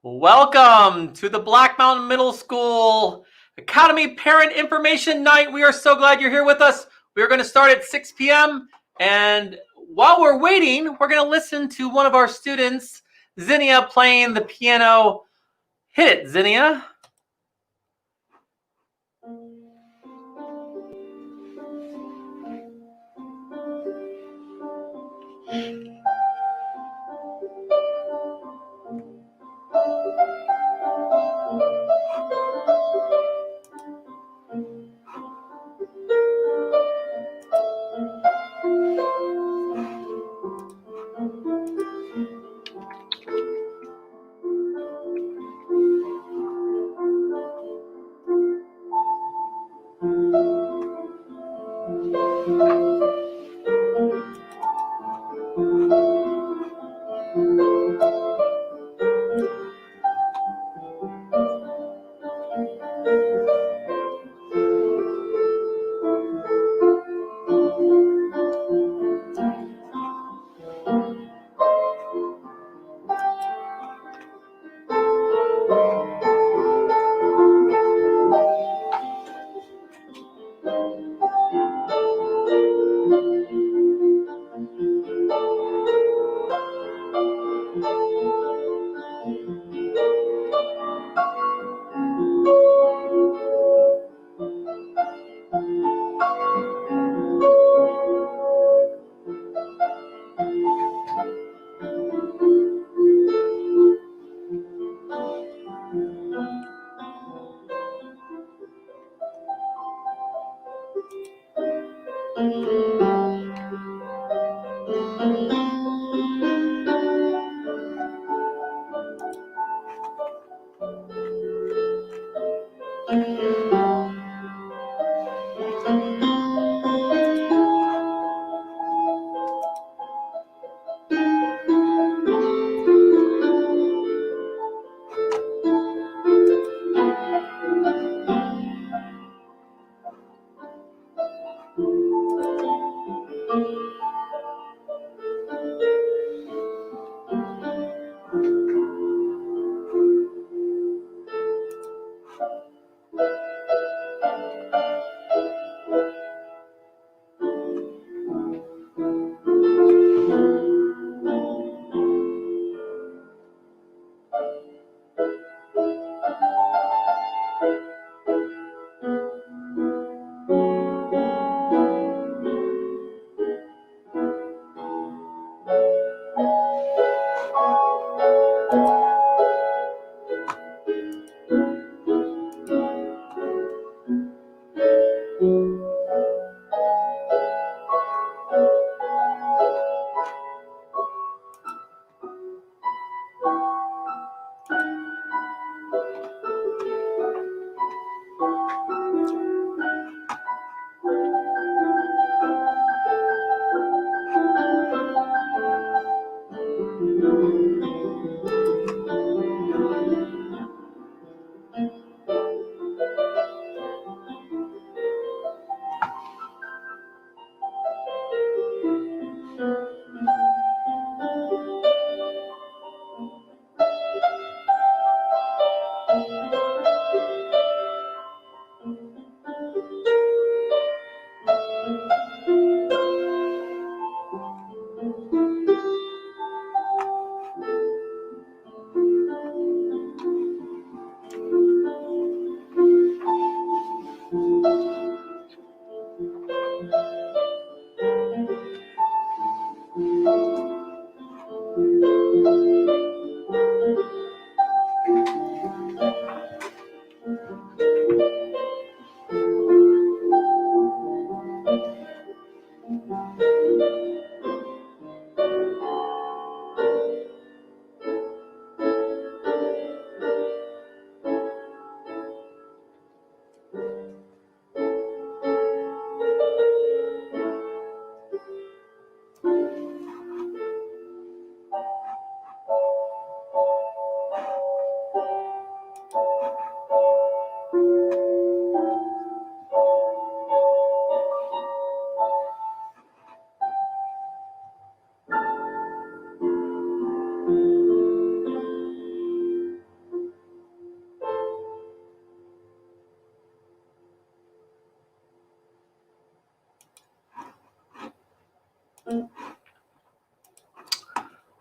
Welcome to the Black Mountain Middle School Academy Parent Information Night. We are so glad you're here with us. We're going to start at 6 p.m. And while we're waiting, we're going to listen to one of our students, Zinnia, playing the piano. Hit it, Zinnia.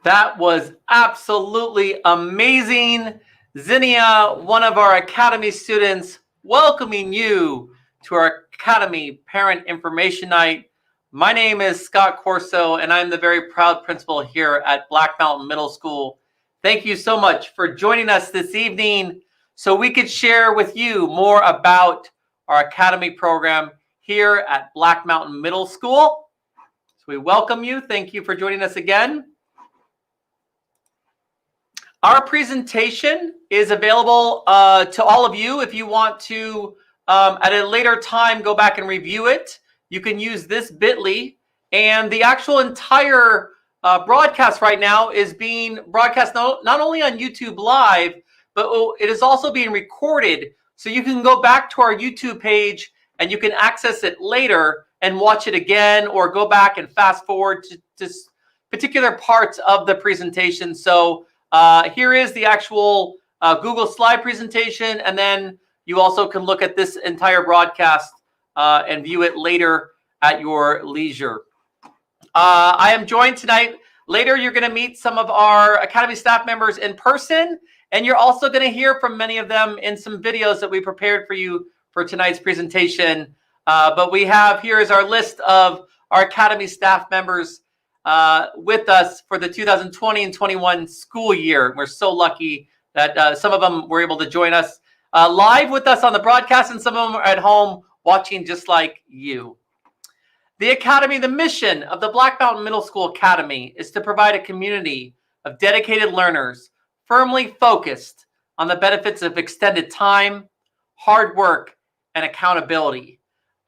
That was absolutely amazing. Zinnia, one of our Academy students, welcoming you to our Academy Parent Information Night. My name is Scott Corso, and I'm the very proud principal here at Black Mountain Middle School. Thank you so much for joining us this evening so we could share with you more about our Academy program here at Black Mountain Middle School. So we welcome you. Thank you for joining us again. Our presentation is available to all of you. If you want to, at a later time, go back and review it, you can use this bit.ly. And the actual entire broadcast right now is being broadcast not only on YouTube Live, but it is also being recorded. So you can go back to our YouTube page and you can access it later and watch it again, or go back and fast forward to particular parts of the presentation. So here is the actual Google slide presentation, and then you also can look at this entire broadcast and view it later at your leisure. I am joined tonight. Later, you're going to meet some of our Academy staff members in person, and you're also going to hear from many of them in some videos that we prepared for you for tonight's presentation. But we have, here is our list of our Academy staff members with us for the 2020 and 21 school year. We're so lucky that some of them were able to join us live with us on the broadcast, and some of them are at home watching just like you. The Academy, the mission of the Black Mountain Middle School Academy is to provide a community of dedicated learners firmly focused on the benefits of extended time, hard work, and accountability.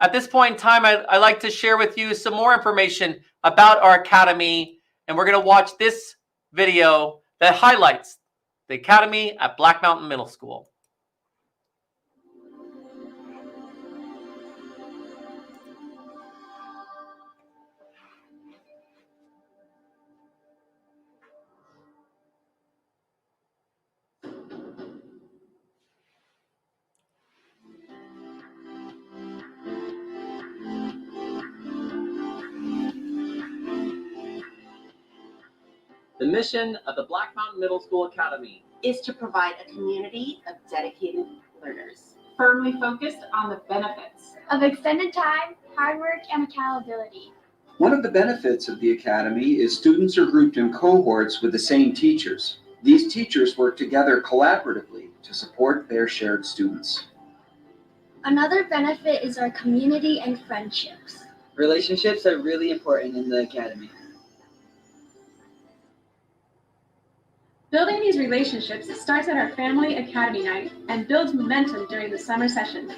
At this point in time, I'd like to share with you some more information about our Academy, and we're going to watch this video that highlights the Academy at Black Mountain Middle School. The mission of the Black Mountain Middle School Academy is to provide a community of dedicated learners, firmly focused on the benefits of extended time, hard work, and accountability. One of the benefits of the Academy is students are grouped in cohorts with the same teachers. These teachers work together collaboratively to support their shared students. Another benefit is our community and friendships. Relationships are really important in the Academy. Building these relationships starts at our Family Academy Night and builds momentum during the summer session.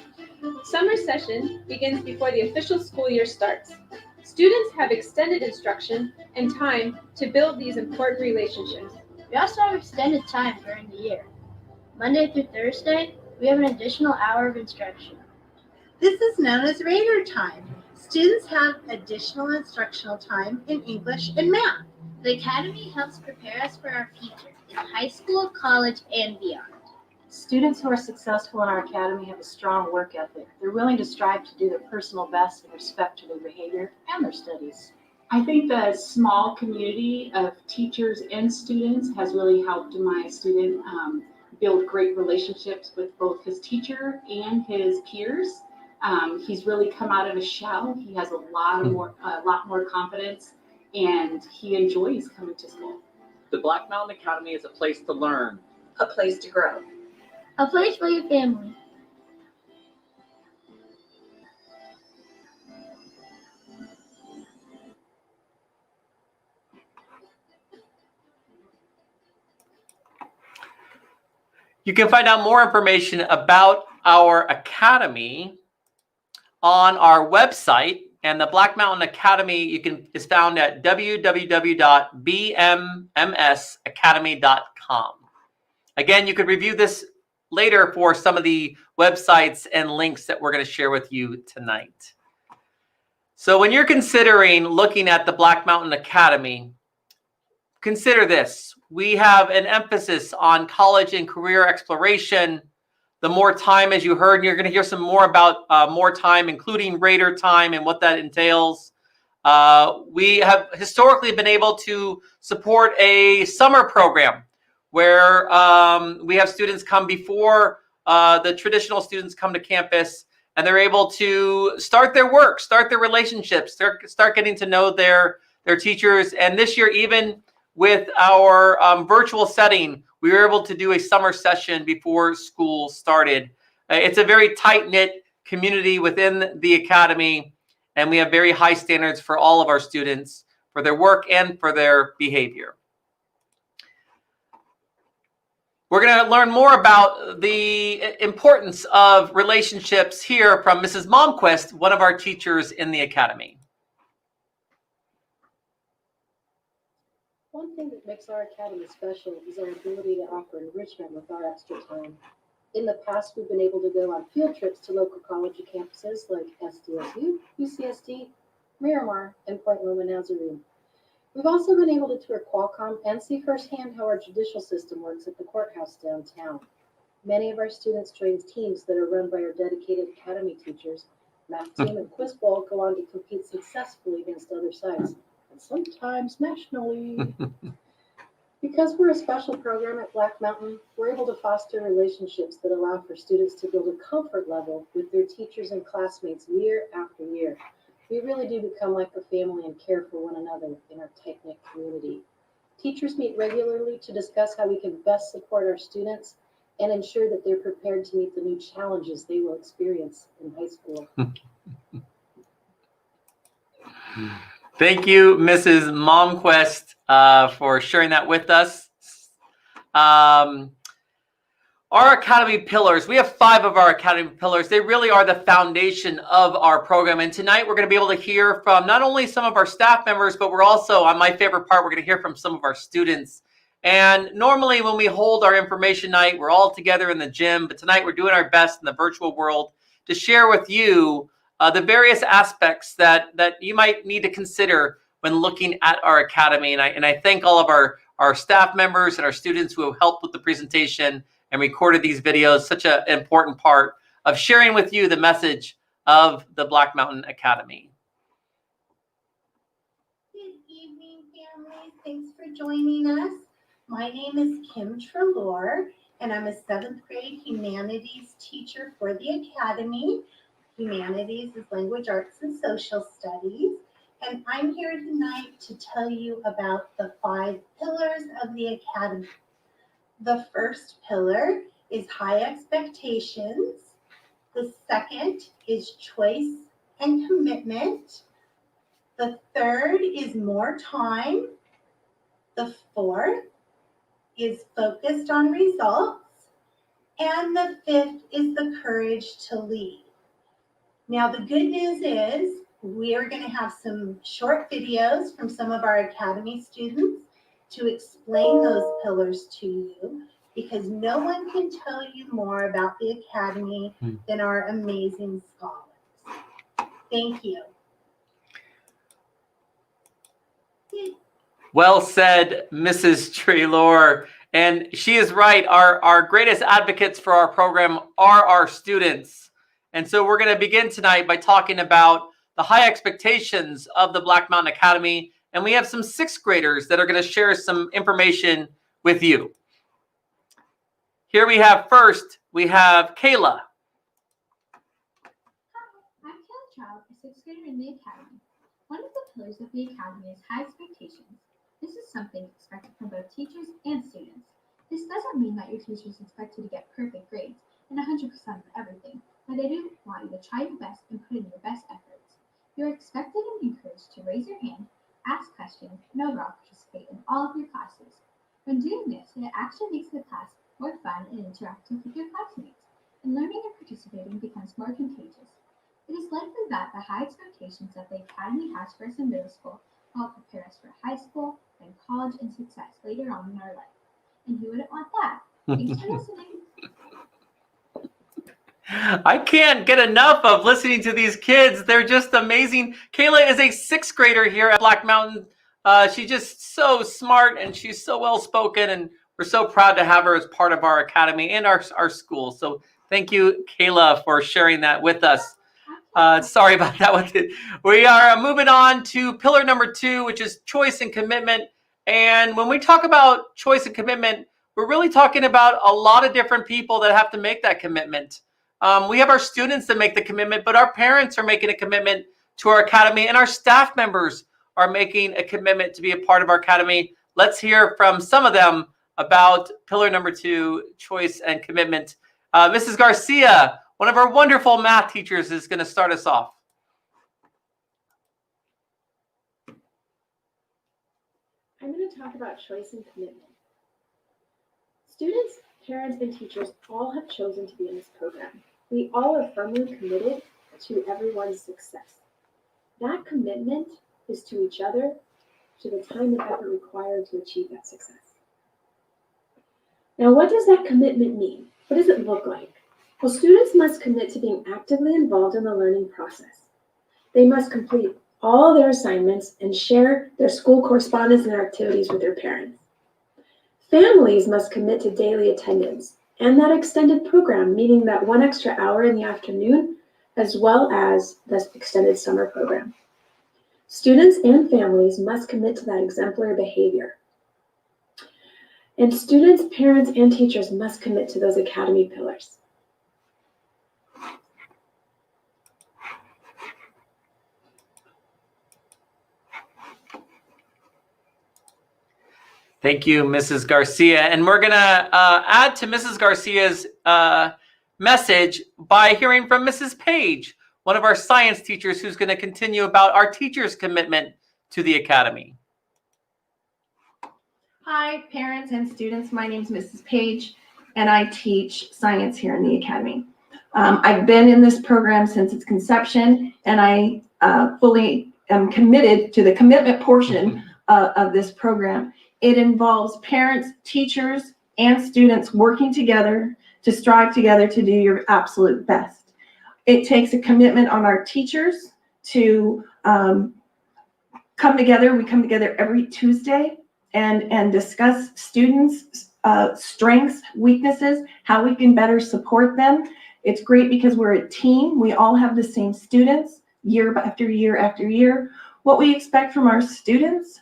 Summer session begins before the official school year starts. Students have extended instruction and time to build these important relationships. We also have extended time during the year. Monday through Thursday, we have an additional hour of instruction. This is known as Raider time. Students have additional instructional time in English and math. The Academy helps prepare us for our future in high school, college, and beyond. Students who are successful in our Academy have a strong work ethic. They're willing to strive to do their personal best in respect to their behavior and their studies. I think the small community of teachers and students has really helped my student build great relationships with both his teacher and his peers. He's really come out of his shell. He has a lot more confidence, and he enjoys coming to school. The Black Mountain Academy is a place to learn, A place to grow. A place for your family. You can find out more information about our Academy on our website, and the Black Mountain Academy is found at www.bmmsacademy.com. Again, you could review this later for some of the websites and links that we're going to share with you tonight. So when you're considering looking at the Black Mountain Academy, consider this. We have an emphasis on college and career exploration. The more time, as you heard, and you're going to hear some more about more time, including Raider time and what that entails. We have historically been able to support a summer program where we have students come before the traditional students come to campus, and they're able to start their work, start their relationships, start getting to know their teachers. And this year, even with our virtual setting, we were able to do a summer session before school started. It's a very tight-knit community within the academy, and we have very high standards for all of our students, for their work and for their behavior. We're going to learn more about the importance of relationships here from Mrs. Momquist, one of our teachers in the academy. One thing that makes our academy special is our ability to offer enrichment with our extra time. In the past, we've been able to go on field trips to local college campuses like SDSU, UCSD, Miramar, and Point Loma Nazarene. We've also been able to tour Qualcomm and see firsthand how our judicial system works at the courthouse downtown. Many of our students join teams that are run by our dedicated academy teachers. Math team and quiz bowl go on to compete successfully against other sites, and sometimes nationally. Because we're a special program at Black Mountain, we're able to foster relationships that allow for students to build a comfort level with their teachers and classmates year after year. We really do become like a family and care for one another in our tight-knit community. Teachers meet regularly to discuss how we can best support our students and ensure that they're prepared to meet the new challenges they will experience in high school. Thank you, Mrs. Momquist, for sharing that with us. Our academy pillars, we have 5 of our academy pillars. They really are the foundation of our program. And tonight we're going to be able to hear from not only some of our staff members, but we're also, on my favorite part, we're going to hear from some of our students. And normally when we hold our information night, we're all together in the gym. But tonight we're doing our best in the virtual world to share with you the various aspects that you might need to consider when looking at our academy. And I thank all of our staff members and our students who have helped with the presentation and recorded these videos, such an important part of sharing with you the message of the Black Mountain Academy. Good evening, families. Thanks for joining us. My name is Kim Trelaw, and I'm a 7th grade humanities teacher for the Academy. Humanities is language, arts, and social studies. And I'm here tonight to tell you about the 5 pillars of the Academy. The first pillar is high expectations. The second is choice and commitment. The third is more time. The fourth is focused on results. And the 5th is the courage to lead. Now, the good news is we are going to have some short videos from some of our Academy students to explain those pillars to you, because no one can tell you more about the Academy than our amazing scholars. Thank you. Well said, Mrs. Trelaw. And she is right. Our greatest advocates for our program are our students. And so we're going to begin tonight by talking about the high expectations of the Black Mountain Academy. And we have some 6th graders that are going to share some information with you. Here we have Kayla. Hi, I'm Kayla Child, a 6th grader in the Academy. One of the pillars of the Academy is high expectations. This is something expected from both teachers and students. This doesn't mean that your teachers expect you to get perfect grades and 100% of everything, but they do want you to try your best and put in your best efforts. You're expected and encouraged to raise your hand, ask questions, and overall participate in all of your classes. When doing this, it actually makes the class more fun and interactive with your classmates, and learning and participating becomes more contagious. It is likely that the high expectations that the Academy has for us in middle school help prepare us for high school, then college, and success later on in our life. And who wouldn't want that? Thanks for listening. I can't get enough of listening to these kids. They're just amazing. Kayla is a 6th grader here at Black Mountain. She's just so smart and she's so well spoken, and we're so proud to have her as part of our academy and our school. So thank you, Kayla, for sharing that with us. Sorry about that one. We are moving on to pillar number 2, which is choice and commitment. And when we talk about choice and commitment, we're really talking about a lot of different people that have to make that commitment. We have our students that make the commitment, but our parents are making a commitment to our academy, and our staff members are making a commitment to be a part of our academy. Let's hear from some of them about pillar number 2, choice and commitment. Mrs. Garcia, one of our wonderful math teachers, is going to start us off. I'm going to talk about choice and commitment. Students, parents, and teachers all have chosen to be in this program. We all are firmly committed to everyone's success. That commitment is to each other, to the time and effort required to achieve that success. Now, what does that commitment mean? What does it look like? Well, students must commit to being actively involved in the learning process. They must complete all their assignments and share their school correspondence and activities with their parents. Families must commit to daily attendance and that extended program, meaning that 1 extra hour in the afternoon, as well as the extended summer program. Students and families must commit to that exemplary behavior. And students, parents, and teachers must commit to those academy pillars. Thank you, Mrs. Garcia. And we're going to add to Mrs. Garcia's message by hearing from Mrs. Page, one of our science teachers, who's going to continue about our teachers' commitment to the academy. Hi, parents and students. My name is Mrs. Page, and I teach science here in the academy. I've been in this program since its conception, and I fully am committed to the commitment portion of this program. It involves parents, teachers, and students working together to strive together to do your absolute best. It takes a commitment on our teachers to come together. We come together every Tuesday and discuss students' strengths, weaknesses, how we can better support them. It's great because we're a team. We all have the same students year after year after year. What we expect from our students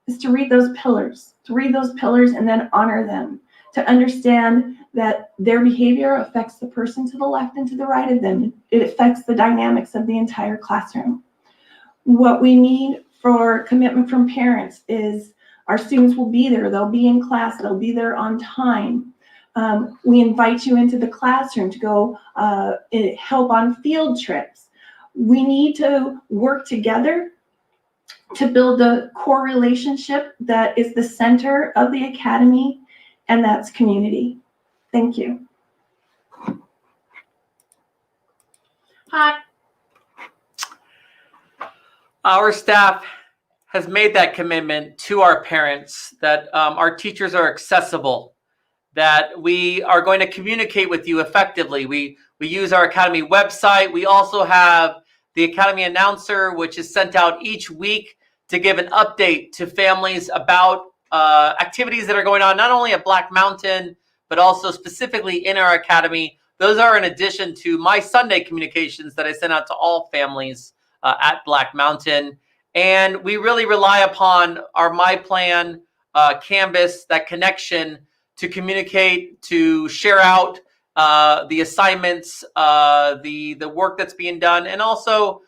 is to read those pillars, and then honor them, to understand that their behavior affects the person to the left and to the right of them. It affects the dynamics of the entire classroom. What we need for commitment from parents is our students will be there. They'll be in class. They'll be there on time. We invite you into the classroom to go help on field trips. We need to work together to build the core relationship that is the center of the academy, and that's community. Thank you. Hi. Our staff has made that commitment to our parents, that our teachers are accessible, that we are going to communicate with you effectively. We use our academy website. We also have the academy announcer, which is sent out each week to give an update to families about activities that are going on, not only at Black Mountain, but also specifically in our academy. Those are in addition to my Sunday communications that I send out to all families at Black Mountain. And we really rely upon our My Plan Canvas, that connection, to communicate, to share out the assignments, the work that's being done, and also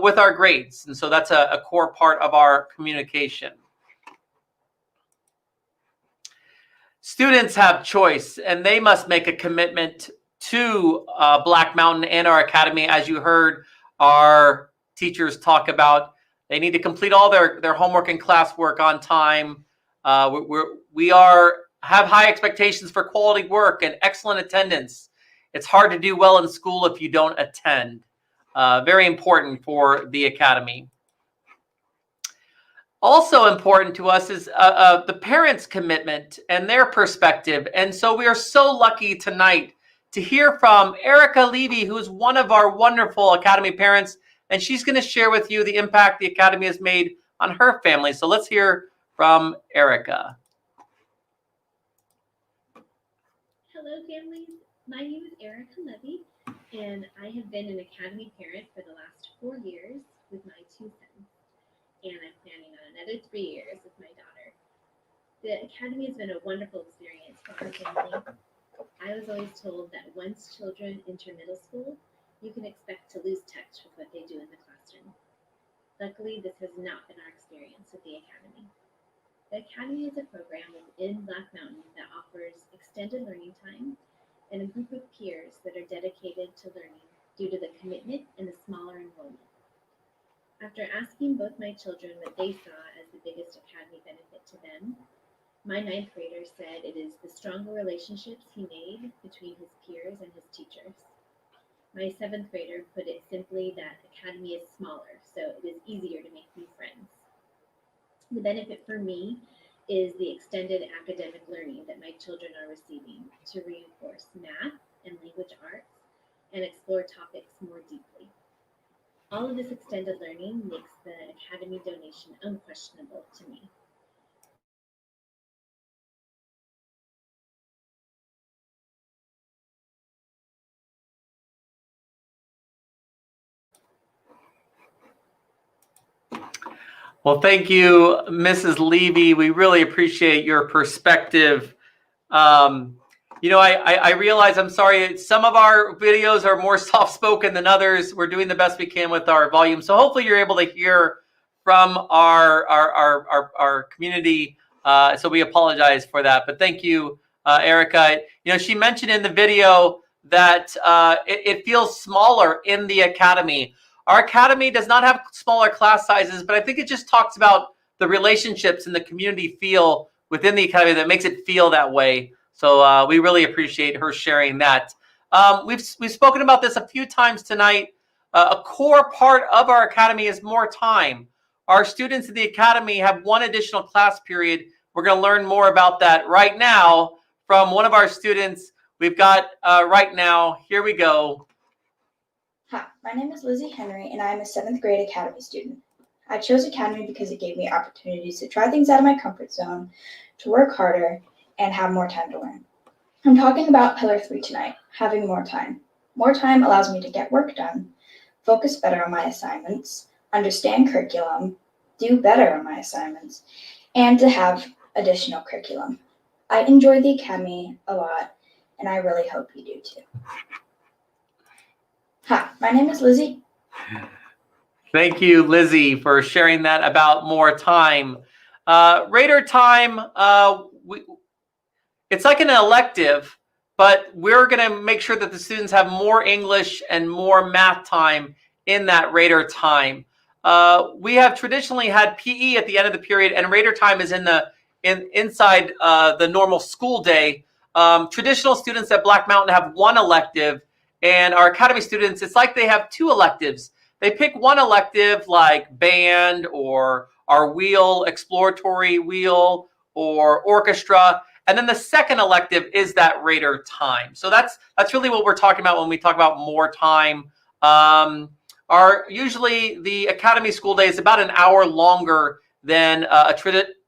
with our grades. And so that's a core part of our communication. Students have choice, and they must make a commitment to Black Mountain and our academy. As you heard our teachers talk about, they need to complete all their homework and classwork on time. We have high expectations for quality work and excellent attendance. It's hard to do well in school if you don't attend. Very important for the academy. Also important to us is the parents' commitment and their perspective. And so we are so lucky tonight to hear from Erica Levy, who is one of our wonderful academy parents, and she's going to share with you the impact the academy has made on her family. So let's hear from Erica. Hello, families. My name is Erica Levy, and I have been an Academy parent for the last 4 years with my 2 sons, and I'm planning on another 3 years with my daughter. The Academy has been a wonderful experience for our family. I was always told that once children enter middle school, you can expect to lose touch with what they do in the classroom. Luckily, this has not been our experience with the Academy. The Academy is a program within Black Mountain that offers extended learning time and a group of peers that are dedicated to learning due to the commitment and the smaller enrollment. After asking both my children what they saw as the biggest Academy benefit to them, my 9th grader said it is the stronger relationships he made between his peers and his teachers. My 7th grader put it simply that Academy is smaller, so it is easier to make new friends. The benefit for me is the extended academic learning that my children are receiving to reinforce math and language arts and explore topics more deeply. All of this extended learning makes the Academy donation unquestionable to me. Well, thank you, Mrs. Levy. We really appreciate your perspective. I realize, I'm sorry, some of our videos are more soft-spoken than others. We're doing the best we can with our volume. So hopefully you're able to hear from our community. So we apologize for that. But thank you, Erica. She mentioned in the video that it feels smaller in the Academy. Our Academy does not have smaller class sizes, but I think it just talks about the relationships and the community feel within the Academy that makes it feel that way. So we really appreciate her sharing that. We've spoken about this a few times tonight. A core part of our Academy is more time. Our students in the Academy have one additional class period. We're going to learn more about that right now from one of our students. We've got right now, here we go. Hi, my name is Lizzie Henry, and I am a 7th grade Academy student. I chose Academy because it gave me opportunities to try things out of my comfort zone, to work harder, and have more time to learn. I'm talking about Pillar 3 tonight, having more time. More time allows me to get work done, focus better on my assignments, understand curriculum, do better on my assignments, and to have additional curriculum. I enjoy the Academy a lot, and I really hope you do too. Hi, my name is Lizzie. Thank you, Lizzie, for sharing that about more time. Raider time, it's like an elective, but we're going to make sure that the students have more English and more math time in that Raider time. We have traditionally had PE at the end of the period, and Raider time is inside the normal school day. Traditional students at Black Mountain have one elective, and our Academy students, it's like they have 2 electives. They pick one elective like band or our wheel, exploratory wheel, or orchestra. And then the second elective is that Raider time. So that's really what we're talking about when we talk about more time. Usually the Academy school day is about an hour longer than a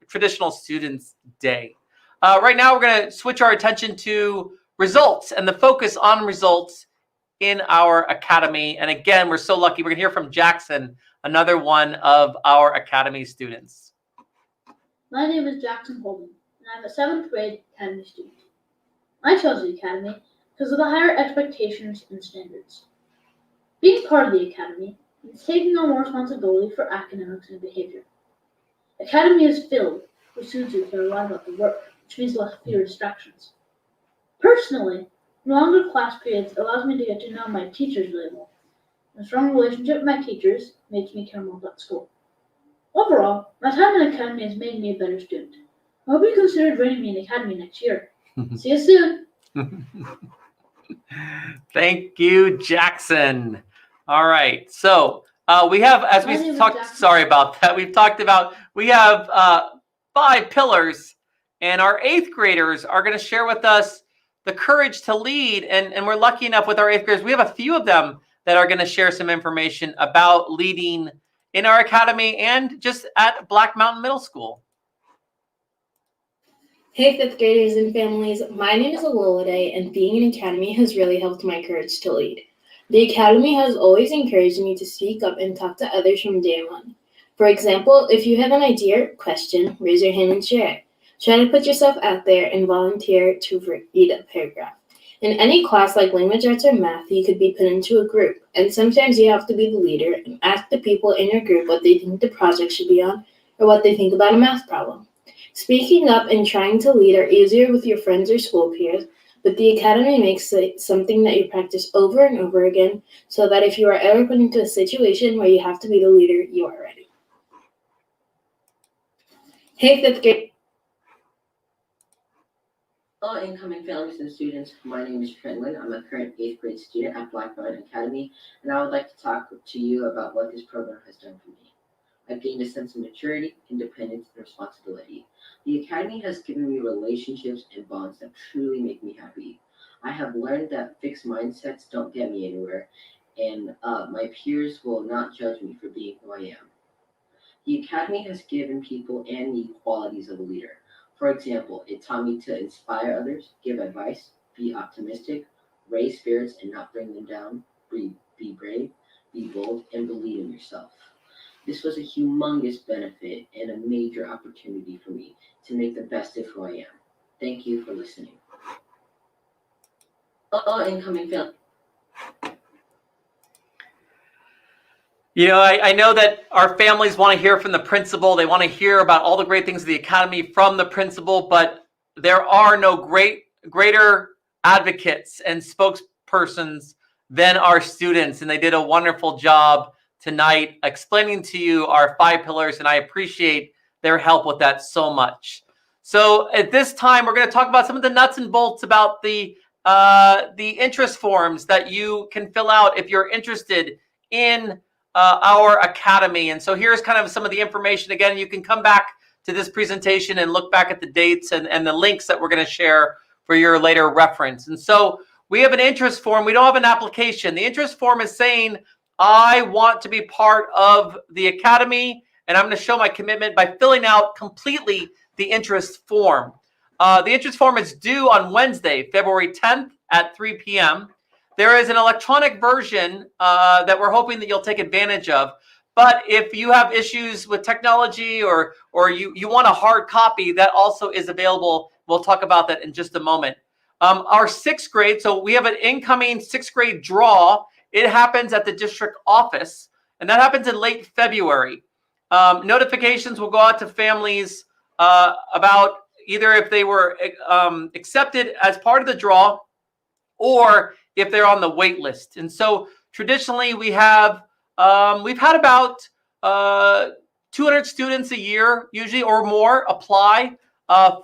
traditional student's day. Right now we're going to switch our attention to results and the focus on results in our Academy. And again, we're so lucky. We're going to hear from Jackson, another one of our Academy students. My name is Jackson Holden, and I'm a 7th grade Academy student. I chose the Academy because of the higher expectations and standards. Being part of the Academy means taking on more responsibility for academics and behavior. Academy is filled with students who care a lot about the work, which means fewer distractions. Personally, longer class periods allows me to get to know my teachers really well. A strong relationship with my teachers makes me care more about school. Overall, my time in Academy has made me a better student. I hope you consider joining me in Academy next year. See you soon. Thank you, Jackson. All right. So we have, as we talked, sorry about that. We've talked about, we have 5 pillars, and our 8th graders are going to share with us the courage to lead. And we're lucky enough with our 8th graders, we have a few of them that are going to share some information about leading in our Academy and just at Black Mountain Middle School. Hey, 5th graders and families. My name is Alolade, and being in Academy has really helped my courage to lead. The Academy has always encouraged me to speak up and talk to others from day one. For example, if you have an idea or question, raise your hand and share it. Try to put yourself out there and volunteer to read a paragraph. In any class like language arts or math, you could be put into a group, and sometimes you have to be the leader and ask the people in your group what they think the project should be on or what they think about a math problem. Speaking up and trying to lead are easier with your friends or school peers, but the Academy makes it something that you practice over and over again so that if you are ever put into a situation where you have to be the leader, you are ready. Hey, 5th grade. Hello, incoming families and students. My name is Trent. I'm a current 8th grade student at Black Mountain Academy, and I would like to talk to you about what this program has done for me. I've gained a sense of maturity, independence, and responsibility. The Academy has given me relationships and bonds that truly make me happy. I have learned that fixed mindsets don't get me anywhere, and my peers will not judge me for being who I am. The Academy has given people and me qualities of a leader. For example, it taught me to inspire others, give advice, be optimistic, raise spirits and not bring them down, be brave, be bold, and believe in yourself. This was a humongous benefit and a major opportunity for me to make the best of who I am. Thank you for listening. Hello, incoming family. You know, I know that our families want to hear from the principal. They want to hear about all the great things of the Academy from the principal, but there are no greater advocates and spokespersons than our students, and they did a wonderful job tonight explaining to you our 5 pillars, and I appreciate their help with that so much. So at this time, we're going to talk about some of the nuts and bolts about the interest forms that you can fill out if you're interested in our Academy. And so here's kind of some of the information. Again, you can come back to this presentation and look back at the dates and the links that we're going to share for your later reference. And so we have an interest form. We don't have an application. The interest form is saying, I want to be part of the Academy, and I'm going to show my commitment by filling out completely the interest form. The interest form is due on Wednesday, February 10th at 3 p.m. There is an electronic version that we're hoping that you'll take advantage of. But if you have issues with technology or you want a hard copy, that also is available. We'll talk about that in just a moment. Our 6th grade, so we have an incoming 6th grade draw. It happens at the district office, and that happens in late February. Notifications will go out to families about either if they were accepted as part of the draw or if they're on the wait list. And so traditionally we've had about 200 students a year, usually or more, apply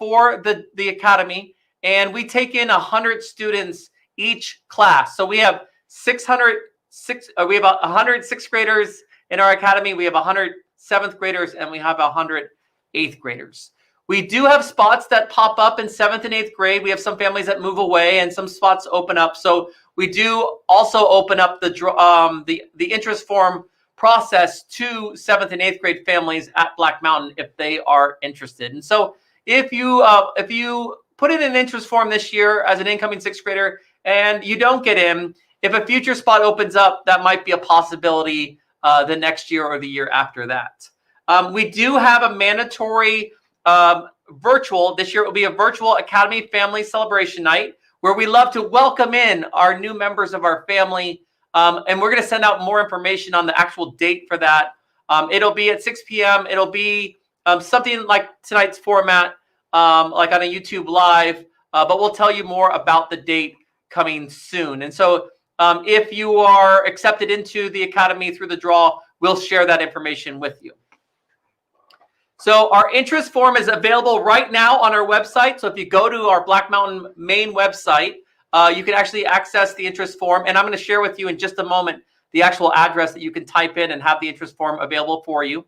for the Academy. And we take in 100 students each class. So we have 100 6th graders in our Academy. We have 100 7th graders, and we have 100 8th graders. We do have spots that pop up in 7th and 8th grade. We have some families that move away and some spots open up. So we do also open up the interest form process to 7th and 8th grade families at Black Mountain if they are interested. And so if you put in an interest form this year as an incoming 6th grader and you don't get in, if a future spot opens up, that might be a possibility the next year or the year after that. We do have a mandatory virtual. This year it will be a virtual Academy Family Celebration Night where we love to welcome in our new members of our family. And we're going to send out more information on the actual date for that. It'll be at 6 p.m. It'll be something like tonight's format, like on a YouTube Live, but we'll tell you more about the date coming soon. And so if you are accepted into the Academy through the draw, we'll share that information with you. So our interest form is available right now on our website. So if you go to our Black Mountain main website, you can actually access the interest form. And I'm going to share with you in just a moment the actual address that you can type in and have the interest form available for you.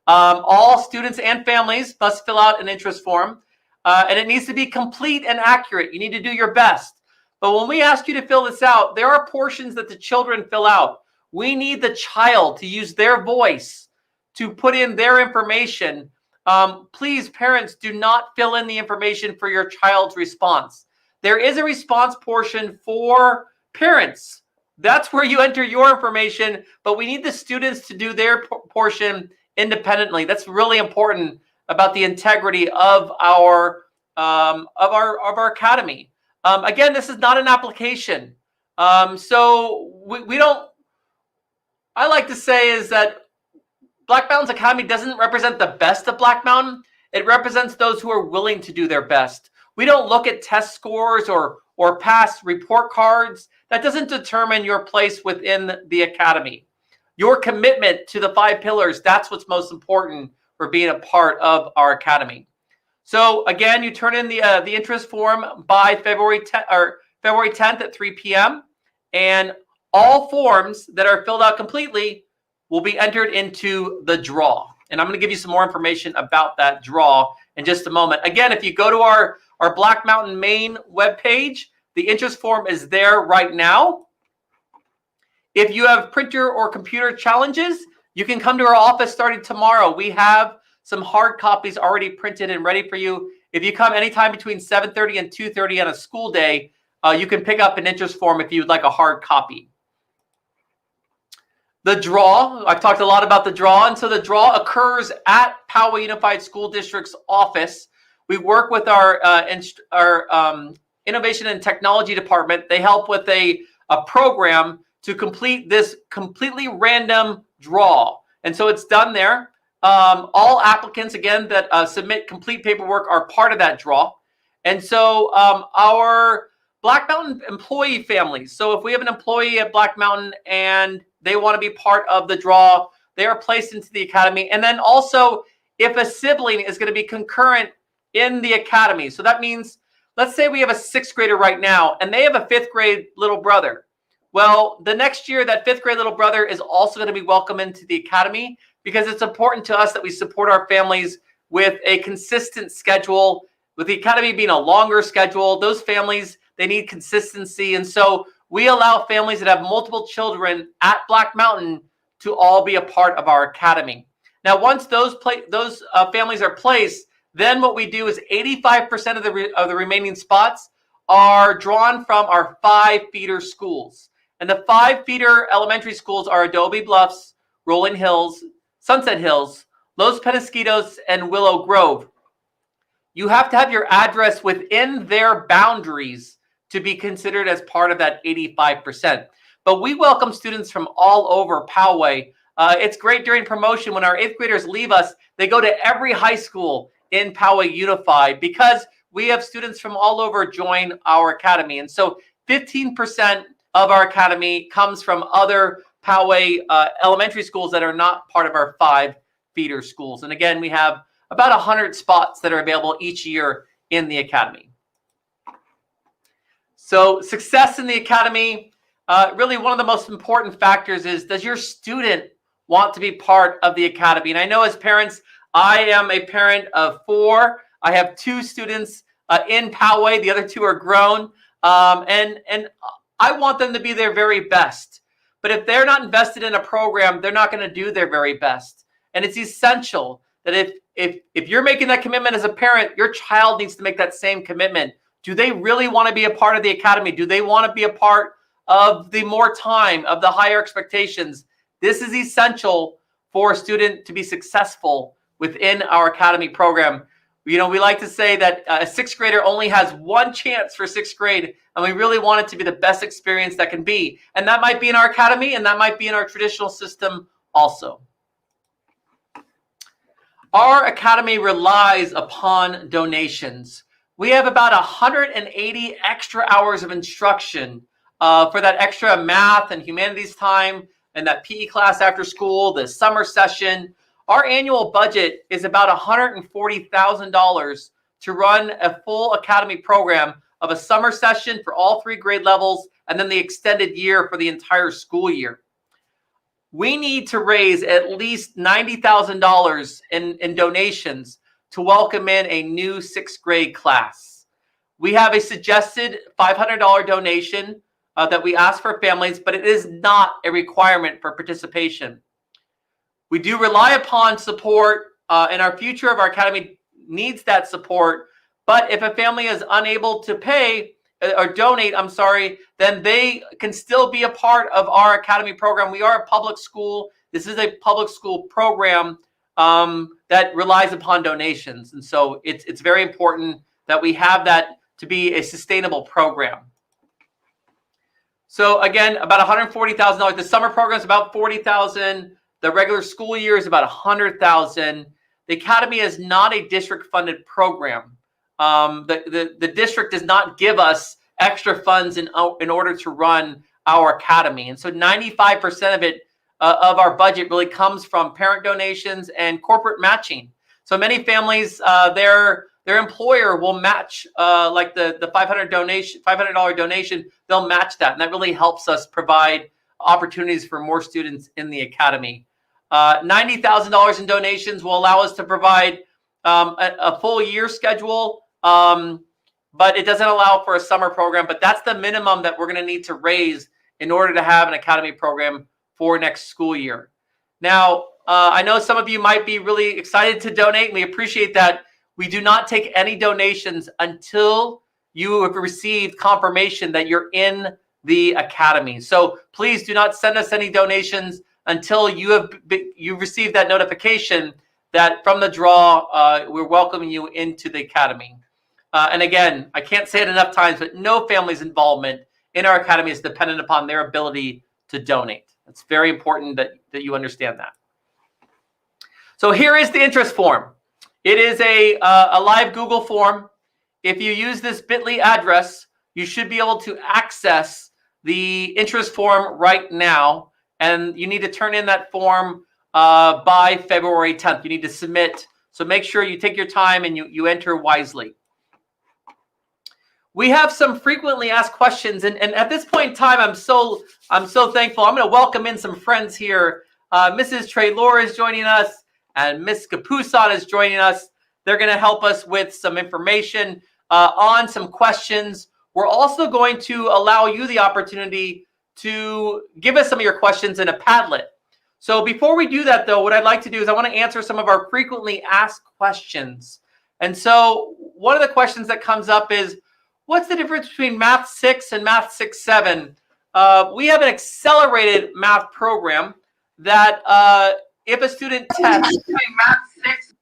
All students and families must fill out an interest form. And it needs to be complete and accurate. You need to do your best. But when we ask you to fill this out, there are portions that the children fill out. We need the child to use their voice to put in their information. Please, parents, do not fill in the information for your child's response. There is a response portion for parents, That's where you enter your information, but we need the students to do their portion independently. That's really important about the integrity of our academy. Again, this is not an application. So we don't, I like to say is that Black Mountain's Academy doesn't represent the best of Black Mountain. It represents those who are willing to do their best. We don't look at test scores or past report cards. That doesn't determine your place within the academy. Your commitment to the 5 pillars, that's what's most important for being a part of our academy. So again, you turn in the interest form by February 10th at 3 p.m. and all forms that are filled out completely will be entered into the draw. And I'm going to give you some more information about that draw in just a moment. Again, if you go to our Black Mountain Maine webpage, the interest form is there right now. If you have printer or computer challenges, you can come to our office starting tomorrow. We have some hard copies already printed and ready for you. If you come anytime between 7:30 and 2:30 on a school day, you can pick up an interest form if you'd like a hard copy. The draw, I've talked a lot about the draw, and so the draw occurs at Poway Unified School District's office. We work with our Innovation and Technology Department. They help with a program to complete this completely random draw. And so it's done there. All applicants, again, that submit complete paperwork are part of that draw. And so our Black Mountain employee families, so if we have an employee at Black Mountain and they want to be part of the draw, they are placed into the academy. And then also, if a sibling is going to be concurrent in the academy, so that means, let's say we have a 6th grader right now, and they have a 5th grade little brother. Well, the next year, that 5th grade little brother is also going to be welcome into the academy because it's important to us that we support our families with a consistent schedule. With the academy being a longer schedule, those families, they need consistency. And so we allow families that have multiple children at Black Mountain to all be a part of our academy. Now, once those families are placed, then what we do is 85% of the remaining spots are drawn from our 5 feeder schools. And the 5 feeder elementary schools are Adobe Bluffs, Rolling Hills, Sunset Hills, Los Penasquitos, and Willow Grove. You have to have your address within their boundaries to be considered as part of that 85%. But we welcome students from all over Poway. It's great during promotion when our 8th graders leave us, they go to every high school in Poway Unified because we have students from all over join our academy. And so 15% of our academy comes from other Poway elementary schools that are not part of our 5 feeder schools. And again, we have about 100 spots that are available each year in the academy. So success in the academy, really one of the most important factors is, does your student want to be part of the academy? And I know as parents, I am a parent of 4. I have 2 students in Poway. The other 2 are grown. And I want them to be their very best. But if they're not invested in a program, they're not going to do their very best. And it's essential that if you're making that commitment as a parent, your child needs to make that same commitment. Do they really want to be a part of the academy? Do they want to be a part of the more time, of the higher expectations? This is essential for a student to be successful within our academy program. You know, we like to say that a 6th grader only has 1 chance for 6th grade, and we really want it to be the best experience that can be. And that might be in our academy, and that might be in our traditional system also. Our academy relies upon donations. We have about 180 extra hours of instruction for that extra math and humanities time and that PE class after school, the summer session. Our annual budget is about $140,000 to run a full academy program of a summer session for all 3 grade levels and then the extended year for the entire school year. We need to raise at least $90,000 in donations to welcome in a new 6th grade class. We have a suggested $500 donation that we ask for families, but it is not a requirement for participation. We do rely upon support, and our future of our academy needs that support. But if a family is unable to pay, or donate, I'm sorry, then they can still be a part of our academy program. We are a public school. This is a public school program that relies upon donations. And so it's very important that we have that to be a sustainable program. So again, about $140,000. The summer program is about $40,000. The regular school year is about $100,000. The academy is not a district-funded program. The district does not give us extra funds in order to run our academy, and so 95% of it of our budget really comes from parent donations and corporate matching. So many families, their employer will match like the $500 donation. They'll match that, and that really helps us provide opportunities for more students in the academy. $90,000 in donations will allow us to provide a full year schedule, but it doesn't allow for a summer program. But that's the minimum that we're going to need to raise in order to have an academy program for next school year. Now, I know some of you might be really excited to donate, and we appreciate that. We do not take any donations until you have received confirmation that you're in the academy. So please do not send us any donations until you've received that notification that from the draw, we're welcoming you into the academy. And again, I can't say it enough times, but no family's involvement in our academy is dependent upon their ability to donate. It's very important that you understand that. So here is the interest form. It is a live Google form. If you use this bit.ly address, you should be able to access the interest form right now. And you need to turn in that form by February 10th. You need to submit. So make sure you take your time and you enter wisely. We have some frequently asked questions, and at this point in time, I'm so thankful. I'm going to welcome in some friends here. Mrs. Traylor is joining us, and Miss Kapusan is joining us. They're going to help us with some information on some questions. We're also going to allow you the opportunity to give us some of your questions in a Padlet. So before we do that, though, what I'd like to do is I want to answer some of our frequently asked questions. And so one of the questions that comes up is, what's the difference between Math 6 and Math 6-7? We have an accelerated math program that if a student tests Math 6,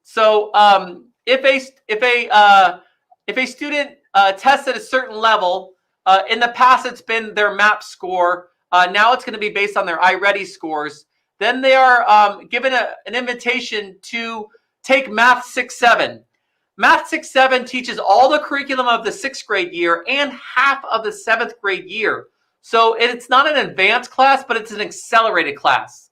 so if a student tests at a certain level, in the past it's been their MAP score. Now it's going to be based on their iReady scores. Then they are given an invitation to take Math 6-7. Math 6-7 teaches all the curriculum of the 6th grade year and half of the 7th grade year. So it's not an advanced class, but it's an accelerated class.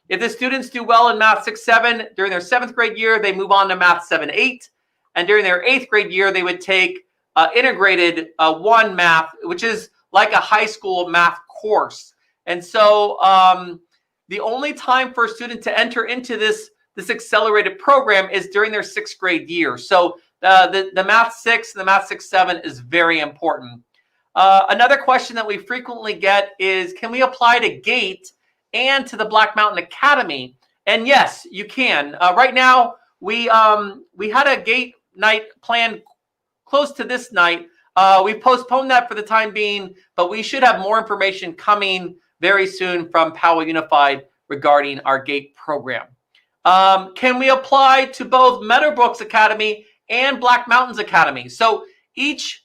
If the students do well in Math 6-7 during their 7th grade year, they move on to Math 7-8. And during their 8th grade year, they would take integrated 1 math, which is like a high school math course. And so the only time for a student to enter into this accelerated program is during their 6th grade year. So the Math 6 and the Math 6-7 is very important. Another question that we frequently get is, can we apply to GATE and to the Black Mountain Academy? And yes, you can. Right now, we had a GATE night planned close to this night. We postponed that for the time being, but we should have more information coming very soon from Powell Unified regarding our GATE program. Can we apply to both Meadowbrook's Academy and Black Mountain's Academy? So each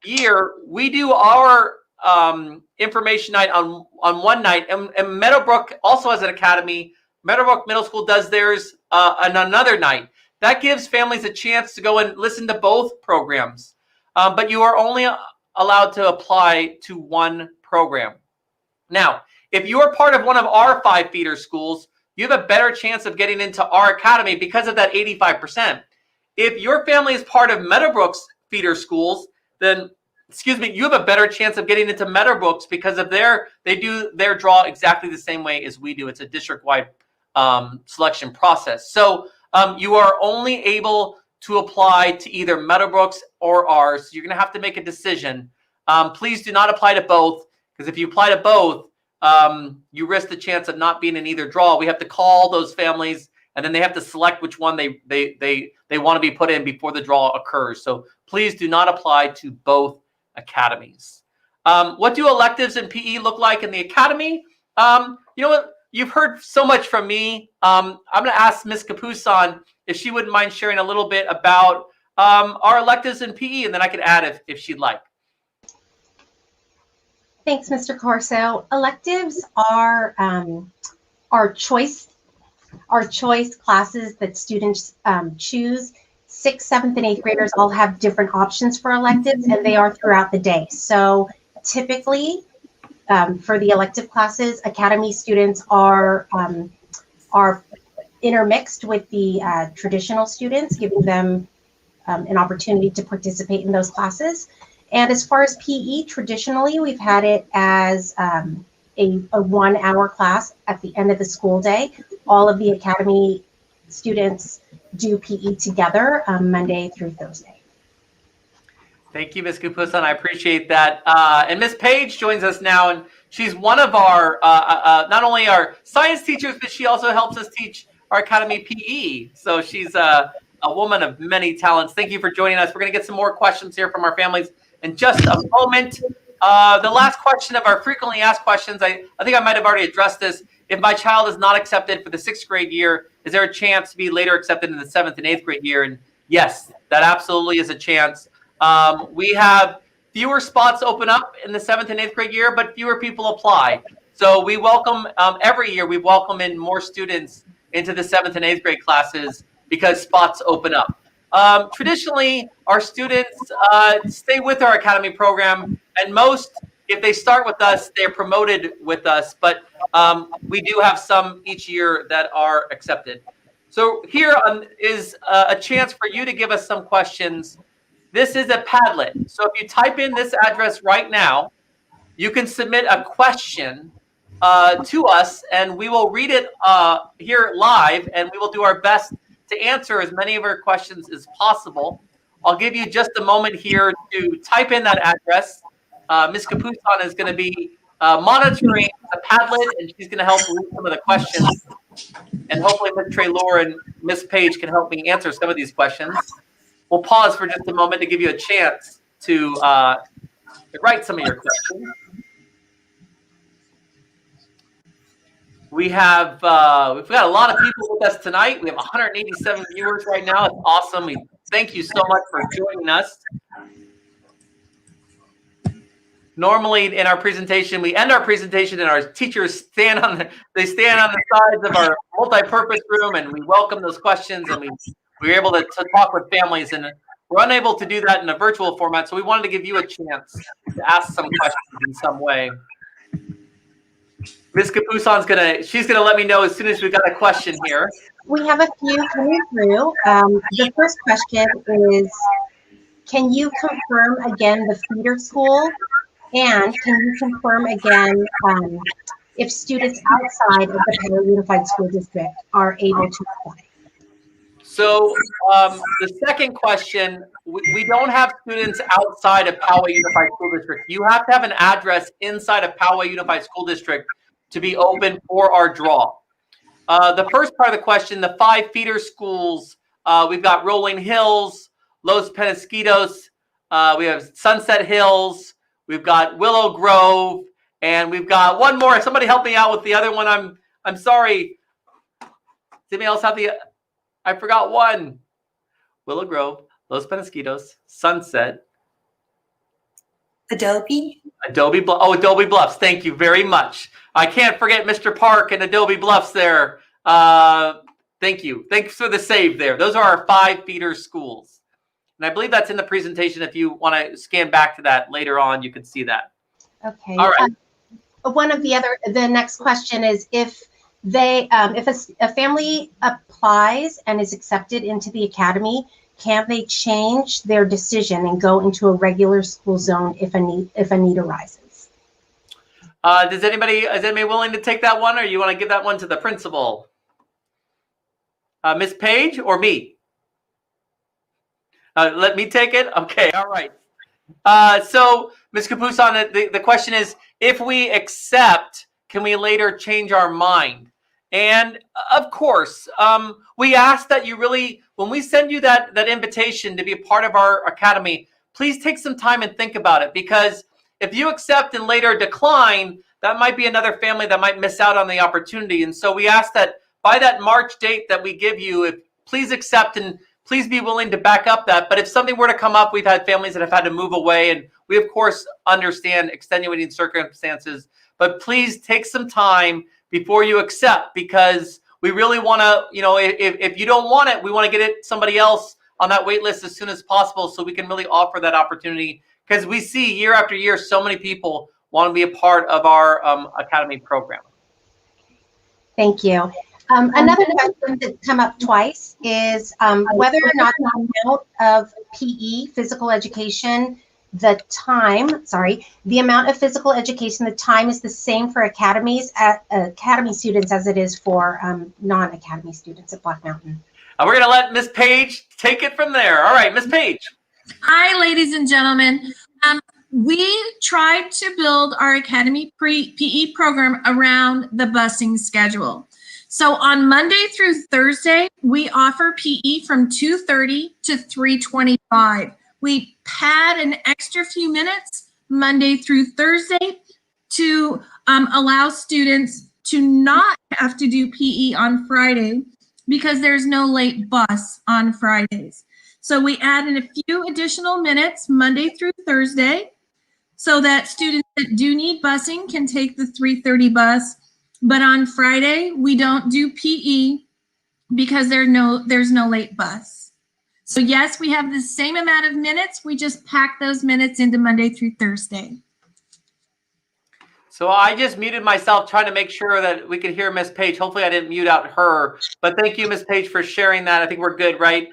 year we do our information night on one night, and Meadowbrook also has an academy. Meadowbrook Middle School does theirs on another night. That gives families a chance to go and listen to both programs, but you are only allowed to apply to one program. Now, if you are part of one of our 5 feeder schools, you have a better chance of getting into our academy because of that 85%. If your family is part of Meadowbrook's feeder schools, then, you have a better chance of getting into Meadowbrook's because of they do their draw exactly the same way as we do. It's a district-wide selection process. So you are only able to apply to either Meadowbrook's or ours. So you're going to have to make a decision. Please do not apply to both, because if you apply to both, you risk the chance of not being in either draw. We have to call those families, and then they have to select which one they want to be put in before the draw occurs. So please do not apply to both academies. What do electives in PE look like in the academy? You know what? You've heard so much from me. I'm going to ask Ms. Kapusan if she wouldn't mind sharing a little bit about our electives in PE, and then I could add if she'd like. Thanks, Mr. Corso. Electives are our choice classes that students choose. 6th, 7th, and 8th graders all have different options for electives, and they are throughout the day. So typically, for the elective classes, academy students are intermixed with the traditional students, giving them an opportunity to participate in those classes. And as far as PE, traditionally, we've had it as a 1-hour class at the end of the school day. All of the academy students do PE together Monday through Thursday. Thank you, Ms. Kapusan. I appreciate that. And Ms. Page joins us now, and she's one of our, not only our science teachers, but she also helps us teach our academy PE. So she's a woman of many talents. Thank you for joining us. We're going to get some more questions here from our families in just a moment. The last question of our frequently asked questions, I think I might have already addressed this. If my child is not accepted for the 6th grade year, is there a chance to be later accepted in the 7th and 8th grade year? And yes, that absolutely is a chance. We have fewer spots open up in the 7th and 8th grade year, but fewer people apply. So we welcome, every year we welcome in more students into the 7th and 8th grade classes because spots open up. Traditionally, our students stay with our academy program, and most, if they start with us, they're promoted with us, but we do have some each year that are accepted. So here is a chance for you to give us some questions. This is a Padlet. So if you type in this address right now, you can submit a question to us, and we will read it here live, and we will do our best to answer as many of your questions as possible. I'll give you just a moment here to type in that address. Ms. Kapusan is going to be monitoring the Padlet, and she's going to help read some of the questions. And hopefully Ms. Treloar and Ms. Page can help me answer some of these questions. We'll pause for just a moment to give you a chance to write some of your questions. We've got a lot of people with us tonight. We have 187 viewers right now. It's awesome. We thank you so much for joining us. Normally in our presentation, we end our presentation and our teachers stand on the sides of our multi-purpose room, and we welcome those questions, and we're able to talk with families, and we're unable to do that in a virtual format. So we wanted to give you a chance to ask some questions in some way. Ms. Kapusan's she's gonna let me know as soon as we've got a question here. We have a few coming through. The first question is, can you confirm again the feeder school? And can you confirm again if students outside of the Poway Unified School District are able to apply? So the second question, we don't have students outside of Poway Unified School District. You have to have an address inside of Poway Unified School District to be open for our draw. The first part of the question, the 5 feeder schools, we've got Rolling Hills, Los Penasquitos, we have Sunset Hills, we've got Willow Grove, and we've got one more. Somebody help me out with the other one. I'm sorry. Does anybody else have I forgot one. Willow Grove, Los Penasquitos, Sunset. Adobe Bluffs. Thank you very much. I can't forget Mr. Park and Adobe Bluffs there. Thank you. Thanks for the save there. Those are our 5 feeder schools. And I believe that's in the presentation. If you want to scan back to that later on, you can see that. Okay. All right. The next question is if a family applies and is accepted into the academy, can they change their decision and go into a regular school zone if a need arises? Is anybody willing to take that one, or you want to give that one to the principal? Ms. Page or me? Let me take it? Okay, all right. So, Ms. Kapusan, the question is, if we accept, can we later change our mind? And of course, we ask that you really, when we send you that invitation to be a part of our academy, please take some time and think about it, because if you accept and later decline, that might be another family that might miss out on the opportunity. And so we ask that by that March date that we give you, please accept and please be willing to back up that. But if something were to come up, we've had families that have had to move away, and we of course understand extenuating circumstances, but please take some time before you accept, because we really want to, if you don't want it, we want to get it somebody else on that wait list as soon as possible, so we can really offer that opportunity, because we see year after year so many people want to be a part of our Academy program. Thank you. Another question that's come up twice is whether or not the amount of PE, physical education, the amount of physical education, the time is the same for Academy students as it is for non-Academy students at Black Mountain. We're going to let Ms. Page take it from there. All right, Ms. Page. Hi, ladies and gentlemen. We tried to build our Academy PE program around the busing schedule. So on Monday through Thursday, we offer PE from 2:30 to 3:25. We pad an extra few minutes Monday through Thursday to allow students to not have to do PE on Friday, because there's no late bus on Fridays. So we add in a few additional minutes Monday through Thursday, so that students that do need busing can take the 3:30 bus. But on Friday, we don't do PE because there's no late bus. So yes, we have the same amount of minutes. We just pack those minutes into Monday through Thursday. So I just muted myself trying to make sure that we could hear Ms. Page. Hopefully I didn't mute out her, but thank you, Ms. Page, for sharing that. I think we're good, right?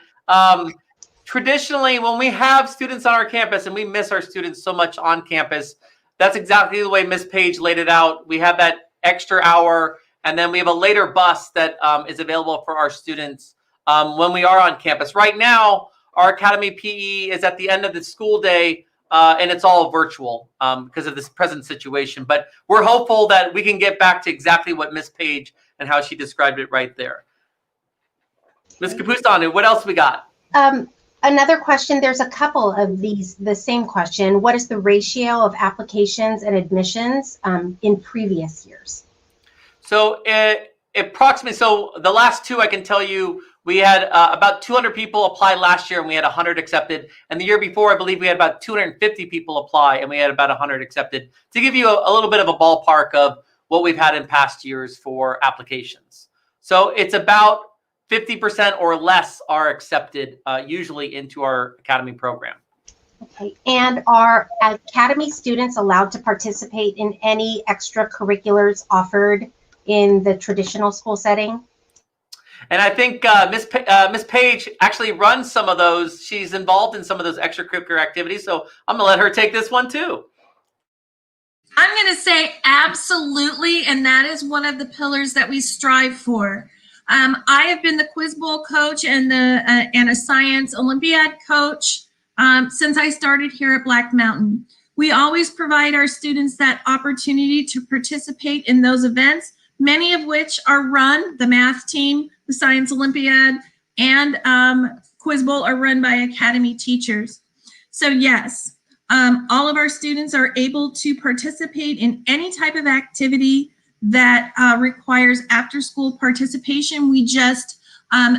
Traditionally, when we have students on our campus, and we miss our students so much on campus, that's exactly the way Ms. Page laid it out. We have that extra hour, and then we have a later bus that is available for our students when we are on campus. Right now, our Academy PE is at the end of the school day, and it's all virtual because of this present situation. But we're hopeful that we can get back to exactly what Ms. Page and how she described it right there. Ms. Kapustanu, what else we got? Another question, there's a couple of these, the same question. What is the ratio of applications and admissions in previous years? So approximately, so the last two, I can tell you, we had about 200 people apply last year, and we had 100 accepted. And the year before, I believe we had about 250 people apply, and we had about 100 accepted, to give you a little bit of a ballpark of what we've had in past years for applications. So it's about 50% or less are accepted usually into our Academy program. Okay, and are Academy students allowed to participate in any extracurriculars offered in the traditional school setting? And I think Ms. Page actually runs some of those. She's involved in some of those extracurricular activities. So I'm gonna let her take this one too. I'm going to say absolutely, and that is one of the pillars that we strive for. I have been the Quiz Bowl coach and a Science Olympiad coach since I started here at Black Mountain. We always provide our students that opportunity to participate in those events, many of which are run, the math team, the Science Olympiad, and Quiz Bowl are run by Academy teachers. So yes, all of our students are able to participate in any type of activity that requires after-school participation. We just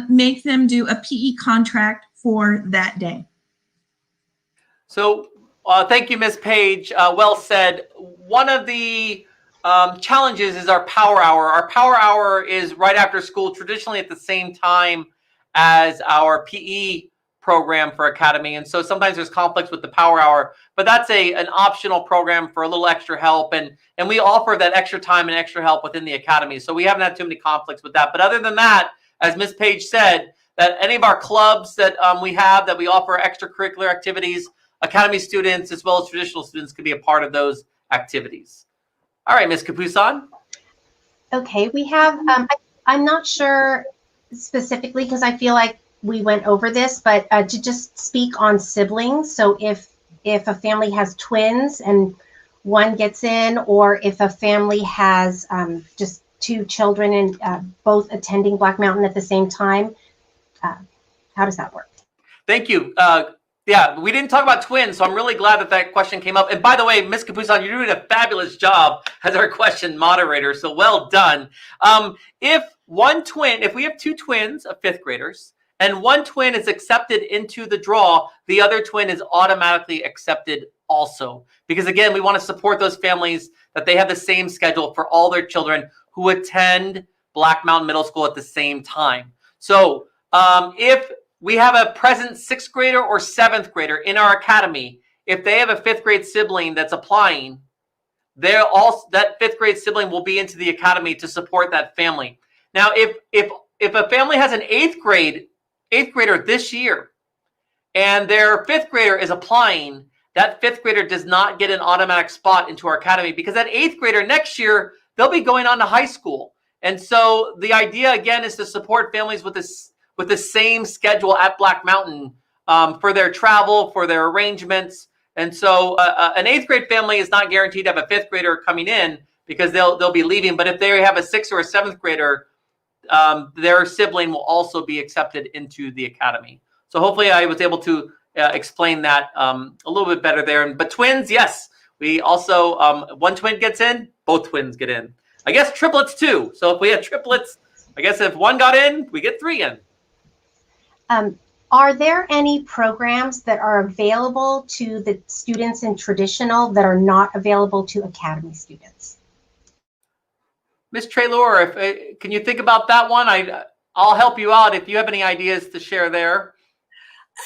make them do a PE contract for that day. So thank you, Ms. Page. Well said. One of the challenges is our power hour. Our power hour is right after school, traditionally at the same time as our PE program for Academy. And so sometimes there's conflicts with the power hour, but that's an optional program for a little extra help. And we offer that extra time and extra help within the Academy. So we haven't had too many conflicts with that. But other than that, as Ms. Page said, that any of our clubs that we have that we offer extracurricular activities, Academy students as well as traditional students can be a part of those activities. All right, Ms. Kapusan. Okay, we have, I'm not sure specifically because I feel like we went over this, but to just speak on siblings. So if a family has twins and one gets in, or if a family has just two children and both attending Black Mountain at the same time, how does that work? Thank you. Yeah, we didn't talk about twins, so I'm really glad that that question came up. And by the way, Ms. Kapusan, you're doing a fabulous job as our question moderator, so well done. If we have two twins of fifth graders, and one twin is accepted into the draw, the other twin is automatically accepted also. Because again, we want to support those families that they have the same schedule for all their children who attend Black Mountain Middle School at the same time. So if we have a present sixth grader or seventh grader in our academy, if they have a fifth grade sibling that's applying, that fifth grade sibling will be into the academy to support that family. Now, if a family has an eighth grader this year, and their fifth grader is applying, that fifth grader does not get an automatic spot into our academy, because that eighth grader next year, they'll be going on to high school. And so the idea again is to support families with the same schedule at Black Mountain for their travel, for their arrangements. And so an eighth grade family is not guaranteed to have a fifth grader coming in, because they'll be leaving. But if they have a sixth or a seventh grader, their sibling will also be accepted into the academy. So hopefully I was able to explain that a little bit better there. But twins, yes, we also, one twin gets in, both twins get in. I guess triplets too. So if we had triplets, I guess if one got in, we get three in. Are there any programs that are available to the students in traditional that are not available to academy students? Ms. Traylor, can you think about that one? I'll help you out if you have any ideas to share there.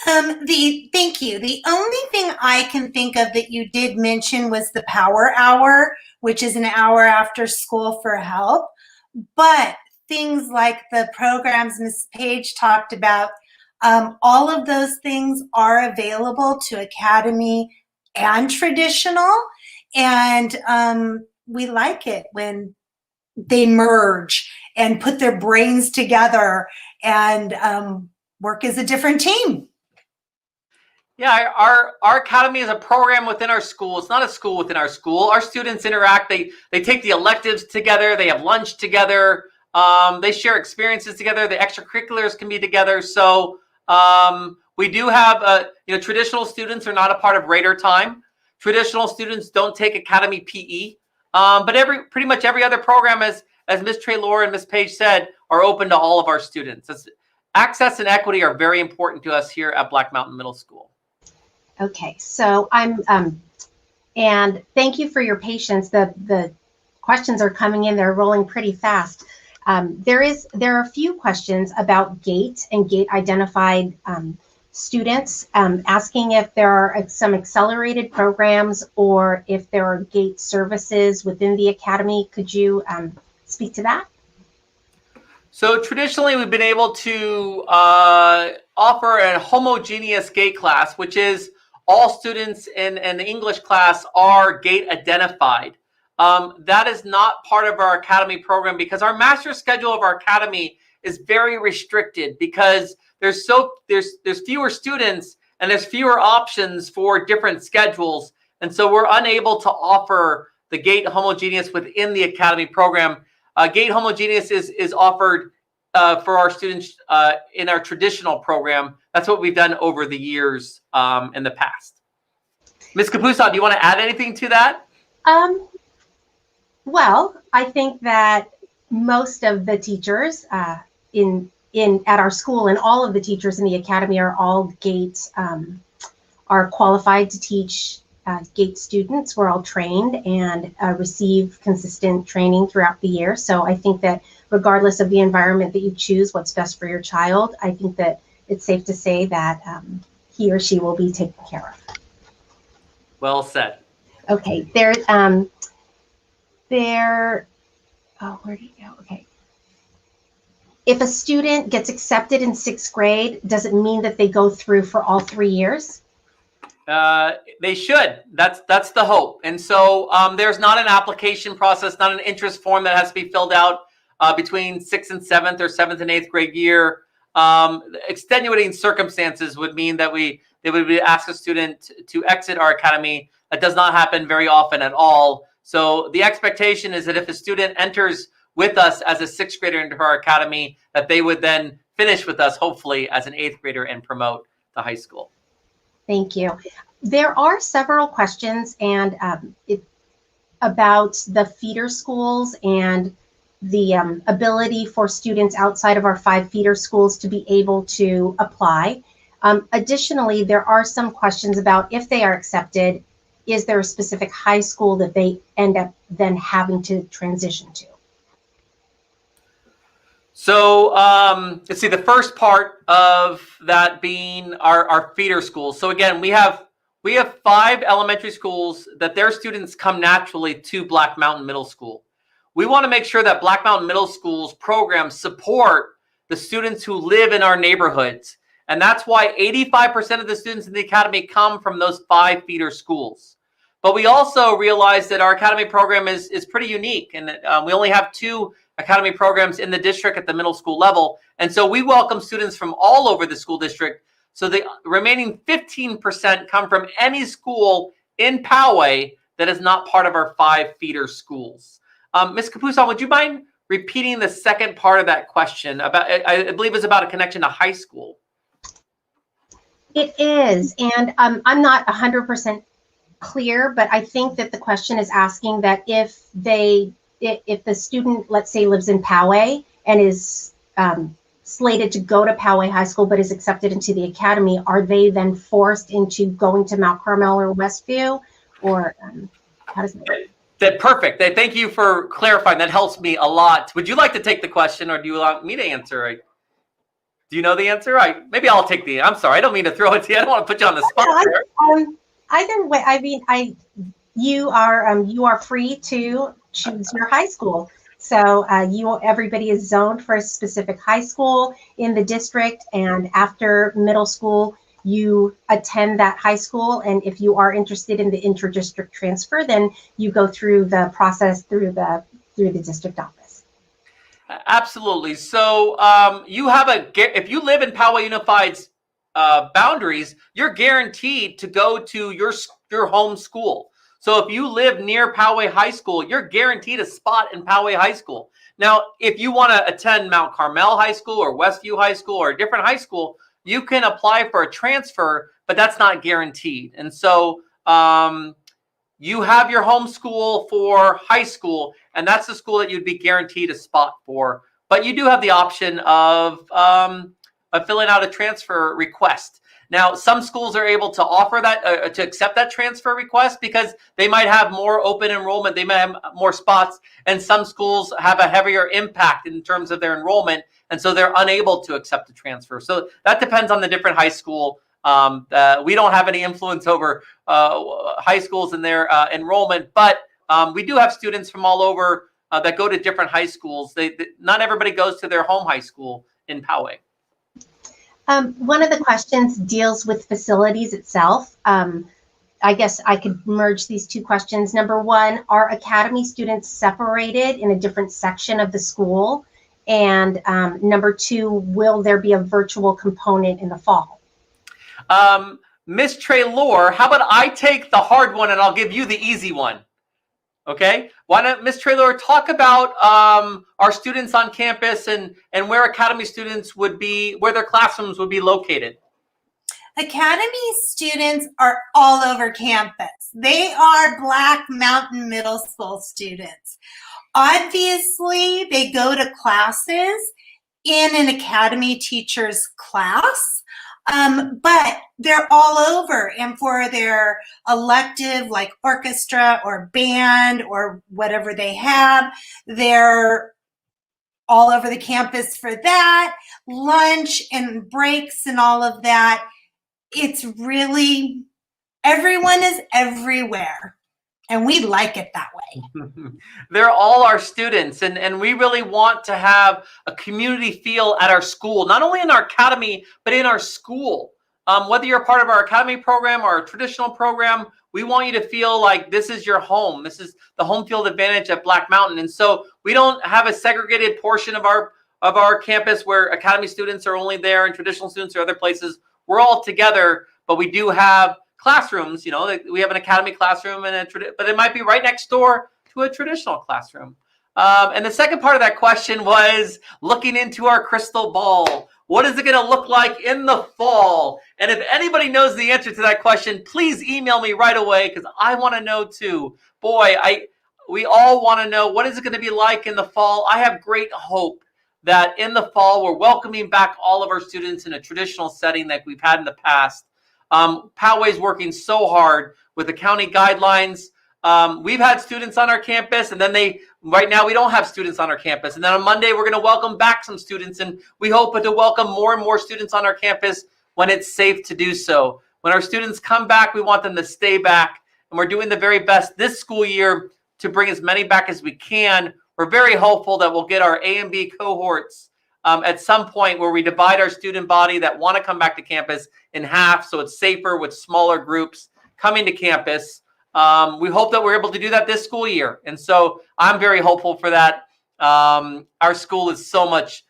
Thank you. The only thing I can think of that you did mention was the Power Hour, which is an hour after school for help. But things like the programs Ms. Page talked about, all of those things are available to academy and traditional. And we like it when they merge and put their brains together and work as a different team. Yeah, our academy is a program within our school. It's not a school within our school. Our students interact. They take the electives together. They have lunch together. They share experiences together. The extracurriculars can be together. So we do have, traditional students are not a part of Raider time. Traditional students don't take academy PE. But pretty much every other program, as Ms. Traylor and Ms. Page said, are open to all of our students. Access and equity are very important to us here at Black Mountain Middle School. Okay, so and thank you for your patience. The questions are coming in, they're rolling pretty fast. There are a few questions about GATE and GATE identified students, asking if there are some accelerated programs or if there are GATE services within the academy. Could you speak to that? So traditionally, we've been able to offer a homogeneous GATE class, which is all students in the English class are GATE identified. That is not part of our academy program, because our master schedule of our academy is very restricted, because there's fewer students and there's fewer options for different schedules. And so we're unable to offer the GATE homogeneous within the academy program. GATE homogeneous is offered for our students in our traditional program. That's what we've done over the years in the past. Ms. Kapusa, do you want to add anything to that? Well, I think that most of the teachers at our school, and all of the teachers in the academy are all GATE, are qualified to teach GATE students. We're all trained and receive consistent training throughout the year. So I think that regardless of the environment that you choose, what's best for your child, I think that it's safe to say that he or she will be taken care of. Well said. Okay, oh, where did it go? Okay. If a student gets accepted in sixth grade, does it mean that they go through for all 3 years? They should. That's the hope. And so there's not an application process, not an interest form that has to be filled out between 6th and 7th or 7th and 8th grade year. Extenuating circumstances would mean that they would ask a student to exit our academy. That does not happen very often at all. So the expectation is that if a student enters with us as a 6th grader into our academy, that they would then finish with us, hopefully, as an 8th grader and promote to high school. Thank you. There are several questions and about the feeder schools and the ability for students outside of our 5 feeder schools to be able to apply. Additionally, there are some questions about if they are accepted, is there a specific high school that they end up then having to transition to? So let's see, the first part of that being our feeder schools. So again, we have 5 elementary schools that their students come naturally to Black Mountain Middle School. We want to make sure that Black Mountain Middle School's programs support the students who live in our neighborhoods. And that's why 85% of the students in the academy come from those 5 feeder schools. But we also realize that our academy program is pretty unique, and we only have 2 academy programs in the district at the middle school level. And so we welcome students from all over the school district. So the remaining 15% come from any school in Poway that is not part of our 5 feeder schools. Ms. Kapusan, would you mind repeating the second part of that question? About, I believe it's about a connection to high school. It is, and I'm not 100% clear, but I think that the question is asking that if the student, let's say, lives in Poway and is slated to go to Poway High School but is accepted into the academy, are they then forced into going to Mount Carmel or Westview, or how does that work? Perfect. Thank you for clarifying. That helps me a lot. Would you like to take the question, or do you want me to answer? Do you know the answer? Maybe I'll take the. I'm sorry. I don't mean to throw it to you. I don't want to put you on the spot there. Either way, I mean, you are free to choose your high school. So everybody is zoned for a specific high school in the district, and after middle school, you attend that high school. And if you are interested in the inter-district transfer, then you go through the process through the district office. Absolutely. So if you live in Poway Unified's boundaries, you're guaranteed to go to your home school. So if you live near Poway High School, you're guaranteed a spot in Poway High School. Now, if you want to attend Mount Carmel High School or Westview High School or a different high school, you can apply for a transfer, but that's not guaranteed. And so you have your home school for high school, and that's the school that you'd be guaranteed a spot for. But you do have the option of filling out a transfer request. Now, some schools are able to offer that, to accept that transfer request because they might have more open enrollment, they might have more spots, and some schools have a heavier impact in terms of their enrollment, and so they're unable to accept the transfer. So that depends on the different high school. We don't have any influence over high schools and their enrollment, but we do have students from all over that go to different high schools. Not everybody goes to their home high school in Poway. One of the questions deals with facilities itself. I guess I could merge these 2 questions. Number 1, are academy students separated in a different section of the school? And number 2, will there be a virtual component in the fall? Miss Traylor, how about I take the hard one and I'll give you the easy one? Okay, why don't Ms. Traylor talk about our students on campus and where academy students would be, where their classrooms would be located? Academy students are all over campus. They are Black Mountain Middle School students. Obviously, they go to classes in an academy teacher's class, but they're all over, and for their elective like orchestra or band or whatever they have, they're all over the campus for that, lunch and breaks and all of that. It's really, everyone is everywhere, and we like it that way. They're all our students, and we really want to have a community feel at our school, not only in our academy, but in our school. Whether you're a part of our academy program or a traditional program, we want you to feel like this is your home. This is the home field advantage at Black Mountain. And so we don't have a segregated portion of our campus where academy students are only there and traditional students are other places. We're all together, but we do have classrooms. You know, we have an academy classroom, but it might be right next door to a traditional classroom. And the second part of that question was looking into our crystal ball. What is it going to look like in the fall? And if anybody knows the answer to that question, please email me right away because I want to know too. Boy, we all want to know, what is it going to be like in the fall? I have great hope that in the fall we're welcoming back all of our students in a traditional setting that we've had in the past. Poway's working so hard with the county guidelines. We've had students on our campus, and then right now we don't have students on our campus. And then on Monday, we're going to welcome back some students, and we hope to welcome more and more students on our campus when it's safe to do so. When our students come back, we want them to stay back, and we're doing the very best this school year to bring as many back as we can. We're very hopeful that we'll get our A and B cohorts at some point where we divide our student body that want to come back to campus in half, so it's safer with smaller groups coming to campus. We hope that we're able to do that this school year. And so I'm very hopeful for that. Our school is so much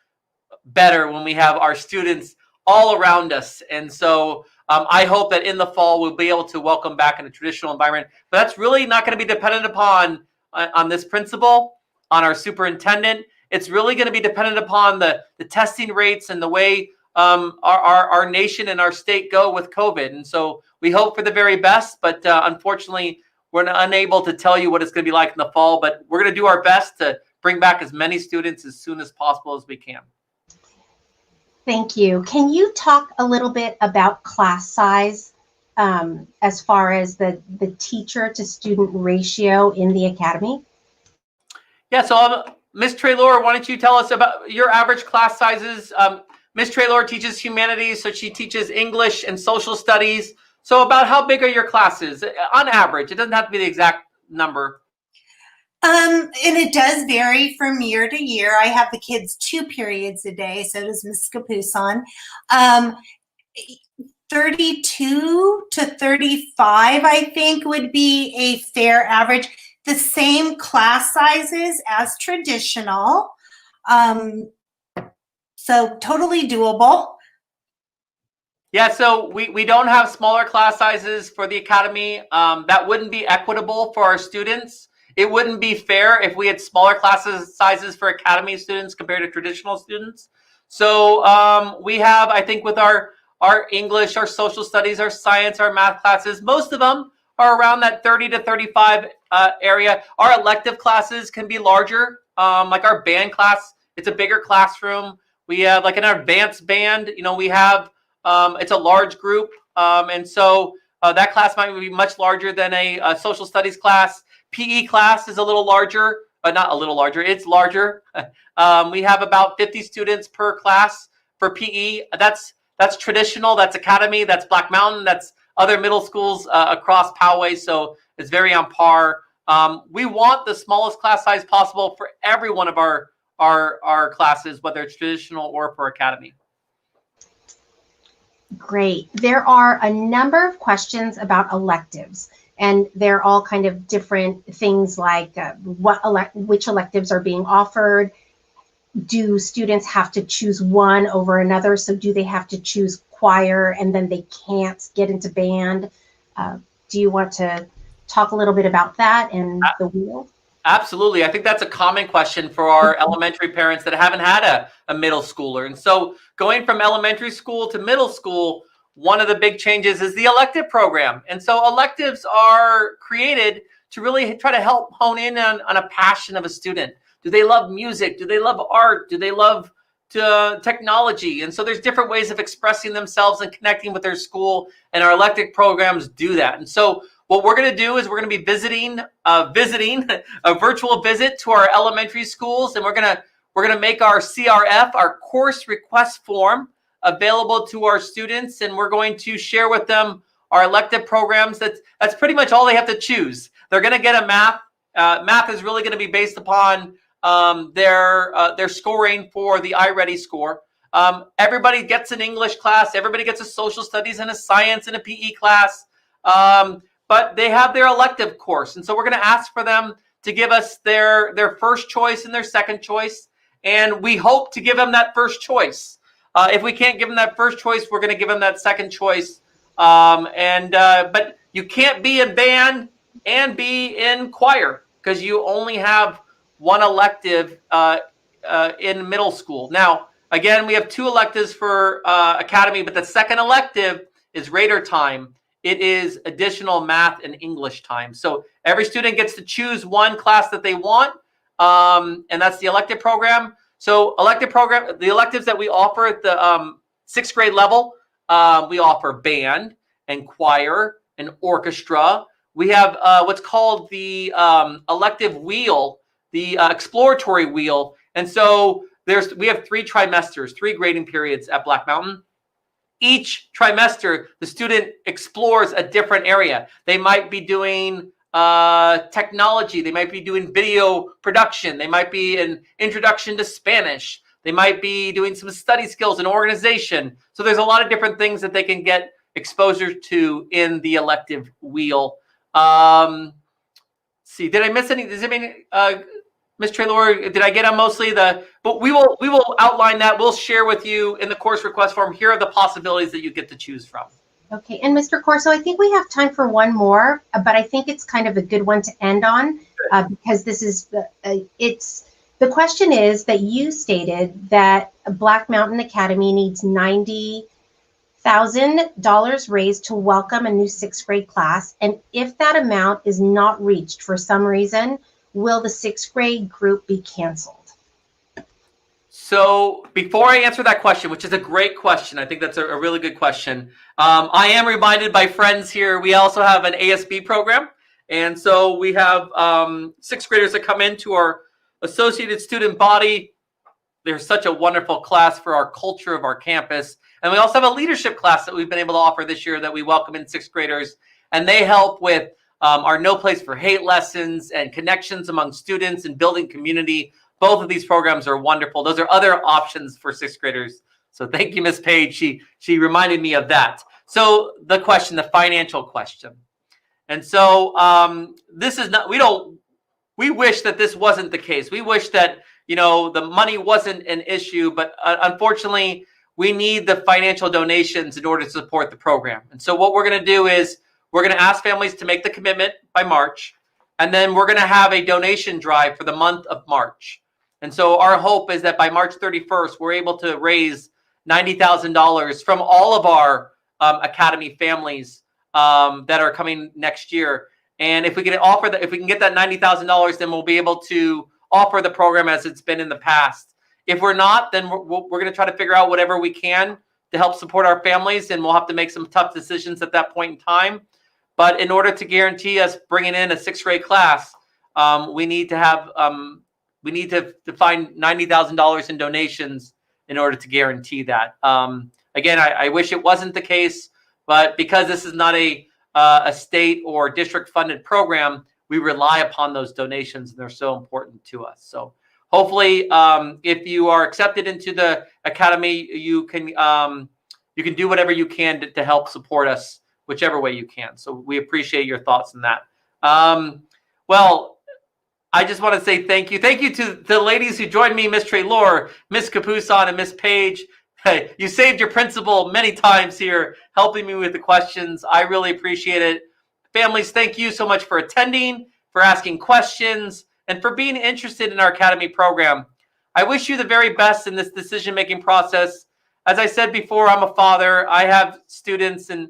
better when we have our students all around us. And so I hope that in the fall, we'll be able to welcome back in a traditional environment. But that's really not going to be dependent upon on this principal, on our superintendent. It's really going to be dependent upon the testing rates and the way our nation and our state go with COVID. And so we hope for the very best, but unfortunately, we're unable to tell you what it's going to be like in the fall, but we're going to do our best to bring back as many students as soon as possible as we can. Thank you. Can you talk a little bit about class size as far as the teacher to student ratio in the academy? Yeah, so Ms. Traylor, why don't you tell us about your average class sizes? Ms. Traylor teaches humanities, so she teaches English and social studies. So about how big are your classes on average? It doesn't have to be the exact number. And it does vary from year to year. I have the kids 2 periods a day, so does Ms. Kapusan. 32 to 35, I think, would be a fair average. The same class sizes as traditional. So totally doable. Yeah, so we don't have smaller class sizes for the academy. That wouldn't be equitable for our students. It wouldn't be fair if we had smaller class sizes for academy students compared to traditional students. So we have, I think, with our English, our social studies, our science, our math classes, most of them are around that 30 to 35 area. Our elective classes can be larger, like our band class. It's a bigger classroom. We have like an advanced band, we have, it's a large group. And so that class might be much larger than a social studies class. PE class is a little larger, but not a little larger, it's larger. We have about 50 students per class for PE. That's traditional, that's academy, that's Black Mountain, that's other middle schools across Poway. So it's very on par. We want the smallest class size possible for every one of our classes, whether it's traditional or for academy. Great. There are a number of questions about electives, and they're all kind of different things like which electives are being offered. Do students have to choose one over another? So do they have to choose choir and then they can't get into band? Do you want to talk a little bit about that and the wheel? Absolutely. I think that's a common question for our elementary parents that haven't had a middle schooler. And so going from elementary school to middle school, one of the big changes is the elective program. And so electives are created to really try to help hone in on a passion of a student. Do they love music? Do they love art? Do they love technology? And so there's different ways of expressing themselves and connecting with their school, and our elective programs do that. And so what we're going to do is we're going to be visiting a virtual visit to our elementary schools, and we're going to make our CRF, our course request form, available to our students, and we're going to share with them our elective programs. That's pretty much all they have to choose. They're going to get a math. Math is really going to be based upon their scoring for the iReady score. Everybody gets an English class. Everybody gets a social studies and a science and a PE class. But they have their elective course. And so we're going to ask for them to give us their first choice and their second choice. And we hope to give them that first choice. If we can't give them that first choice, we're going to give them that second choice. But you can't be in band and be in choir because you only have one elective in middle school. Now, Again, we have 2 electives for Academy, but the second elective is Radar time. It is additional math and English time. So every student gets to choose one class that they want, and that's the elective program. So the electives that we offer at the 6th grade level, we offer band and choir and orchestra. We have what's called the elective wheel, the exploratory wheel. And so we have 3 trimesters, 3 grading periods at Black Mountain. Each trimester, the student explores a different area. They might be doing technology. They might be doing video production. They might be an introduction to Spanish. They might be doing some study skills and organization. So there's a lot of different things that they can get exposure to in the elective wheel. See, did I miss any? Does it mean, Ms. Traylor, did I get on mostly but we will outline that. We'll share with you in the course request form. Here are the possibilities that you get to choose from. Okay, and Mr. Corso, I think we have time for one more, but I think it's kind of a good one to end on because this is the question is that you stated that Black Mountain Academy needs $90,000 raised to welcome a new 6th grade class, and if that amount is not reached for some reason, will the 6th grade group be canceled? So before I answer that question, which is a great question, I think that's a really good question. I am reminded by friends here, we also have an ASB program. And so we have 6th graders that come into our associated student body. They're such a wonderful class for our culture of our campus. And we also have a leadership class that we've been able to offer this year that we welcome in 6th graders. And they help with our No Place for Hate lessons and connections among students and building community. Both of these programs are wonderful. Those are other options for 6th graders. So thank you, Ms. Page. She reminded me of that. So the question, the financial question. And so this is not, we wish that this wasn't the case. We wish that, the money wasn't an issue, but unfortunately, we need the financial donations in order to support the program. And so what we're going to do is we're going to ask families to make the commitment by March, and then we're going to have a donation drive for the month of March. And so our hope is that by March 31st, we're able to raise $90,000 from all of our Academy families that are coming next year. And if we can if we can get that $90,000, then we'll be able to offer the program as it's been in the past. If we're not, then we're going to try to figure out whatever we can to help support our families, and we'll have to make some tough decisions at that point in time. But in order to guarantee us bringing in a 6th grade class, we need to have to find $90,000 in donations in order to guarantee that. Again, I wish it wasn't the case, but because this is not a state or district funded program, we rely upon those donations, and they're so important to us. So hopefully, if you are accepted into the Academy, you can do whatever you can to help support us, whichever way you can. So we appreciate your thoughts on that. Well, I just want to say thank you. Thank you to the ladies who joined me, Ms. Traylor, Ms. Capuson, and Ms. Page. Hey, you saved your principal many times here, helping me with the questions. I really appreciate it. Families, thank you so much for attending, for asking questions, and for being interested in our Academy program. I wish you the very best in this decision-making process. As I said before, I'm a father. I have students, and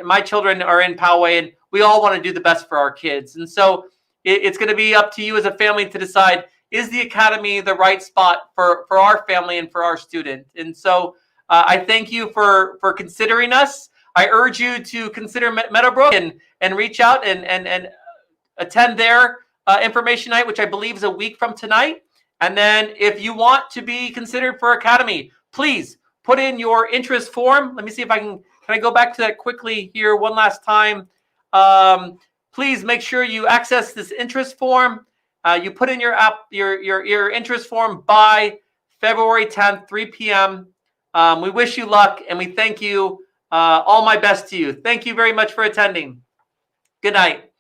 my children are in Poway, and we all want to do the best for our kids. And so it's going to be up to you as a family to decide, is the Academy the right spot for our family and for our student? And so I thank you for considering us. I urge you to consider Meadowbrook and reach out and attend their information night, which I believe is a week from tonight. And then if you want to be considered for Academy, please put in your interest form. Let me see if can I go back to that quickly here one last time. Please make sure you access this interest form. You put in your interest form by February 10th, 3 p.m. We wish you luck, and we thank you. All my best to you. Thank you very much for attending. Good night.